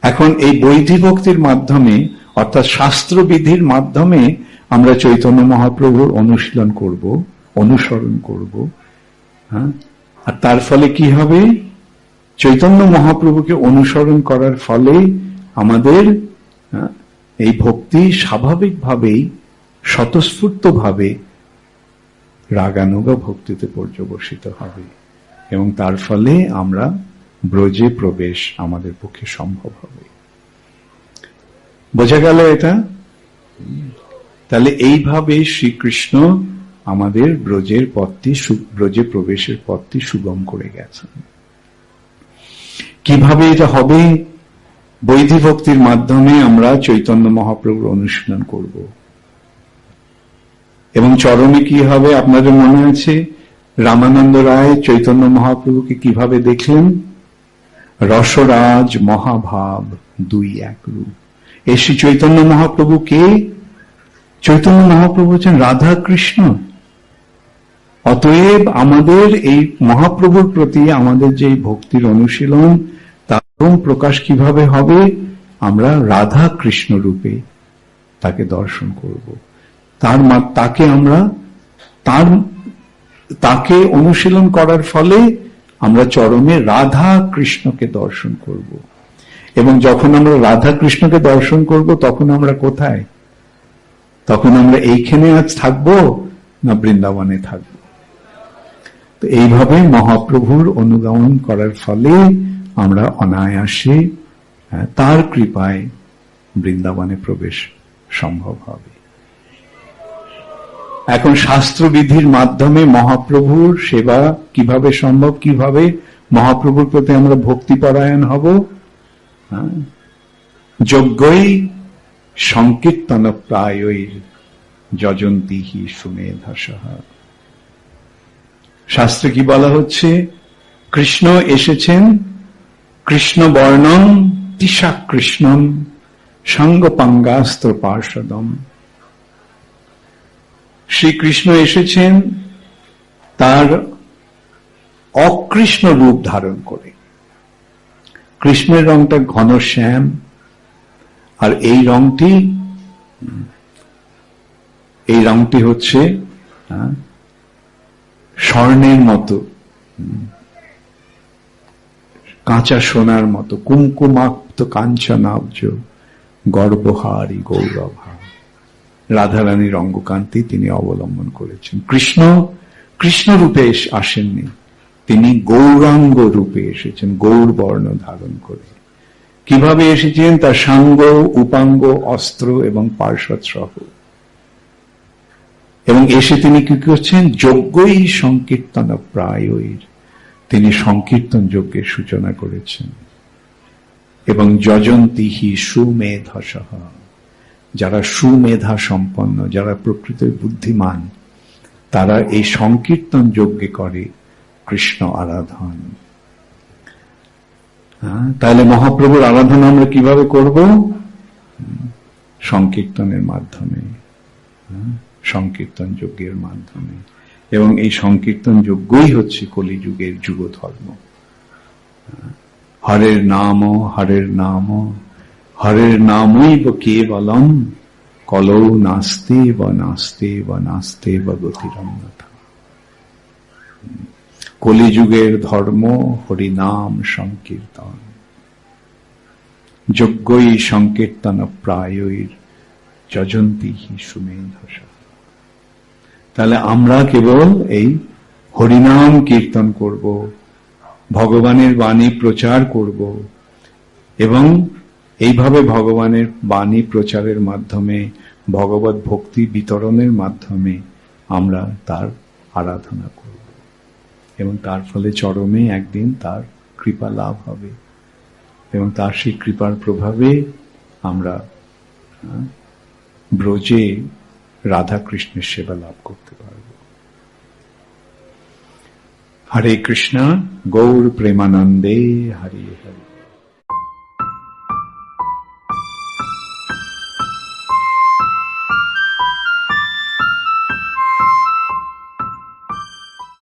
এখন এই বৈধি ভক্তির মাধ্যমে, অর্থাৎ শাস্ত্রবিধির মাধ্যমে আমরা চৈতন্য মহাপ্রভুর অনুশীলন করব, অনুসরণ করব। আর তার ফলে কি হবে? চৈতন্য মহাপ্রভুকে অনুসরণ করার ফলে আমাদের এই ভক্তি স্বাভাবিকভাবেই, স্বতঃস্ফূর্তভাবে রাগানুগা ভক্তিতে পর্যবসিত হবে, এবং তার ফলে আমরা ব্রজে প্রবেশ আমাদের পক্ষে সম্ভব হবে। বোঝা গেল এটা? তাহলে এইভাবে শ্রীকৃষ্ণ আমাদের ব্রজে প্রবেশের পথটি সুগম করে গেছেন। কিভাবে এটা হবে? বৈধি ভক্তির মাধ্যমে আমরা চৈতন্য মহাপ্রভুর অনুশীলন করব, এবং চরমে কি হবে? আপনাদের মনে আছে রামানন্দ রায় চৈতন্য মহাপ্রভুকে কিভাবে দেখলেন? রসরাজ মহাভাব দুই এক রূপ। এই শ্রী চৈতন্য মহাপ্রভু কে? চৈতন্য মহাপ্রভু হচ্ছেন রাধা কৃষ্ণ। অতএব আমাদের এই মহাপ্রভুর প্রতি আমাদের যে ভক্তির অনুশীলন, তার প্রকাশ কিভাবে হবে? আমরা রাধা কৃষ্ণ রূপে তাকে দর্শন করব। তাকে অনুশীলন করার ফলে আমরা চরমে রাধা কৃষ্ণকে দর্শন করব। এবং যখন আমরা রাধা কৃষ্ণকে দর্শন করব, তখন আমরা কোথায়? তখন আমরা এইখানে আজ থাকবো না বৃন্দাবনে থাকব? তো এইভাবে মহাপ্রভুর অনুগমন করার ফলে আমরা অনায়াসে তার কৃপায় বৃন্দাবনে প্রবেশ সম্ভব হবে। এখন শাস্ত্রবিধির মাধ্যমে মহাপ্রভুর সেবা কিভাবে সম্ভব? কিভাবে মহাপ্রভুর প্রতি আমরা ভক্তিপরায়ণ হব? যজ্ঞই সংকীর্তন প্রায়ই যজন্তি হি সুমেধসঃ। শাস্ত্রে কি বলা হচ্ছে? কৃষ্ণ এসেছেন কৃষ্ণ বর্ণম তিশা কৃষ্ণম সঙ্গপাঙ্গাস্ত্র পার্ষদম। শ্রীকৃষ্ণ এসেছেন তার অকৃষ্ণ রূপ ধারণ করে। কৃষ্ণের রংটা ঘন শ্যাম, আর এই রংটি হচ্ছে স্বর্ণের মতো, কাঁচা সোনার মতো, কুমকুমাক্ত কাঞ্চনাব্জ গর্বহারী গৌরভা। রাধারানীর অঙ্গকান্তি তিনি অবলম্বন করেছেন। কৃষ্ণ রূপে আসেননি, তিনি গৌরাঙ্গ রূপে এসেছেন, গৌর বর্ণ ধারণ করে। কিভাবে এসেছেন? তার সাঙ্গ, উপাঙ্গ, অস্ত্র এবং পার্শ্বদ সহ। এবং এসে তিনি কি করছেন? যজ্ঞই সংকীর্তন প্রায়ৈর, তিনি সংকীর্তন যজ্ঞের সূচনা করেছেন। এবং যজন্তিহি সুমেধসঃ, যারা সুমেধা সম্পন্ন, যারা প্রকৃত বুদ্ধিমান, তারা এই সংকীর্তন যজ্ঞে করে কৃষ্ণ আরাধন। তাহলে মহাপ্রভুর আরাধনা আমরা কিভাবে করব? সংকীর্তনের মাধ্যমে, সংকীর্তন যজ্ঞের মাধ্যমে। এবং এই সংকীর্তন যজ্ঞই হচ্ছে কলিযুগের যুগ ধর্ম। হরের নাম, হরের নাম, হরের নামৈব কেবলম, কলৌ নাস্তে বা নাস্তে বা নাস্তে বা গতিরন্যথা। কলিযুগের ধর্ম হরিনাম সংকীর্তন, যজ্ঞই সংকীর্তন প্রায়ৈর যজন্তি হি সুমেধসঃ। তাহলে আমরা কেবল এই হরিনাম কীর্তন করব, ভগবানের বাণী প্রচার করব, এবং এইভাবে ভগবানের বাণী প্রচারের মাধ্যমে, ভগবত ভক্তি বিতরণের মাধ্যমে আমরা তার আরাধনা করব, এবং তার ফলে চরমে একদিন তার কৃপা লাভ হবে, এবং তার সেই কৃপার প্রভাবে আমরা ব্রজে রাধা কৃষ্ণের সেবা লাভ করতে পারব। হরে কৃষ্ণ, গৌর প্রেমানন্দে, হরে হরে।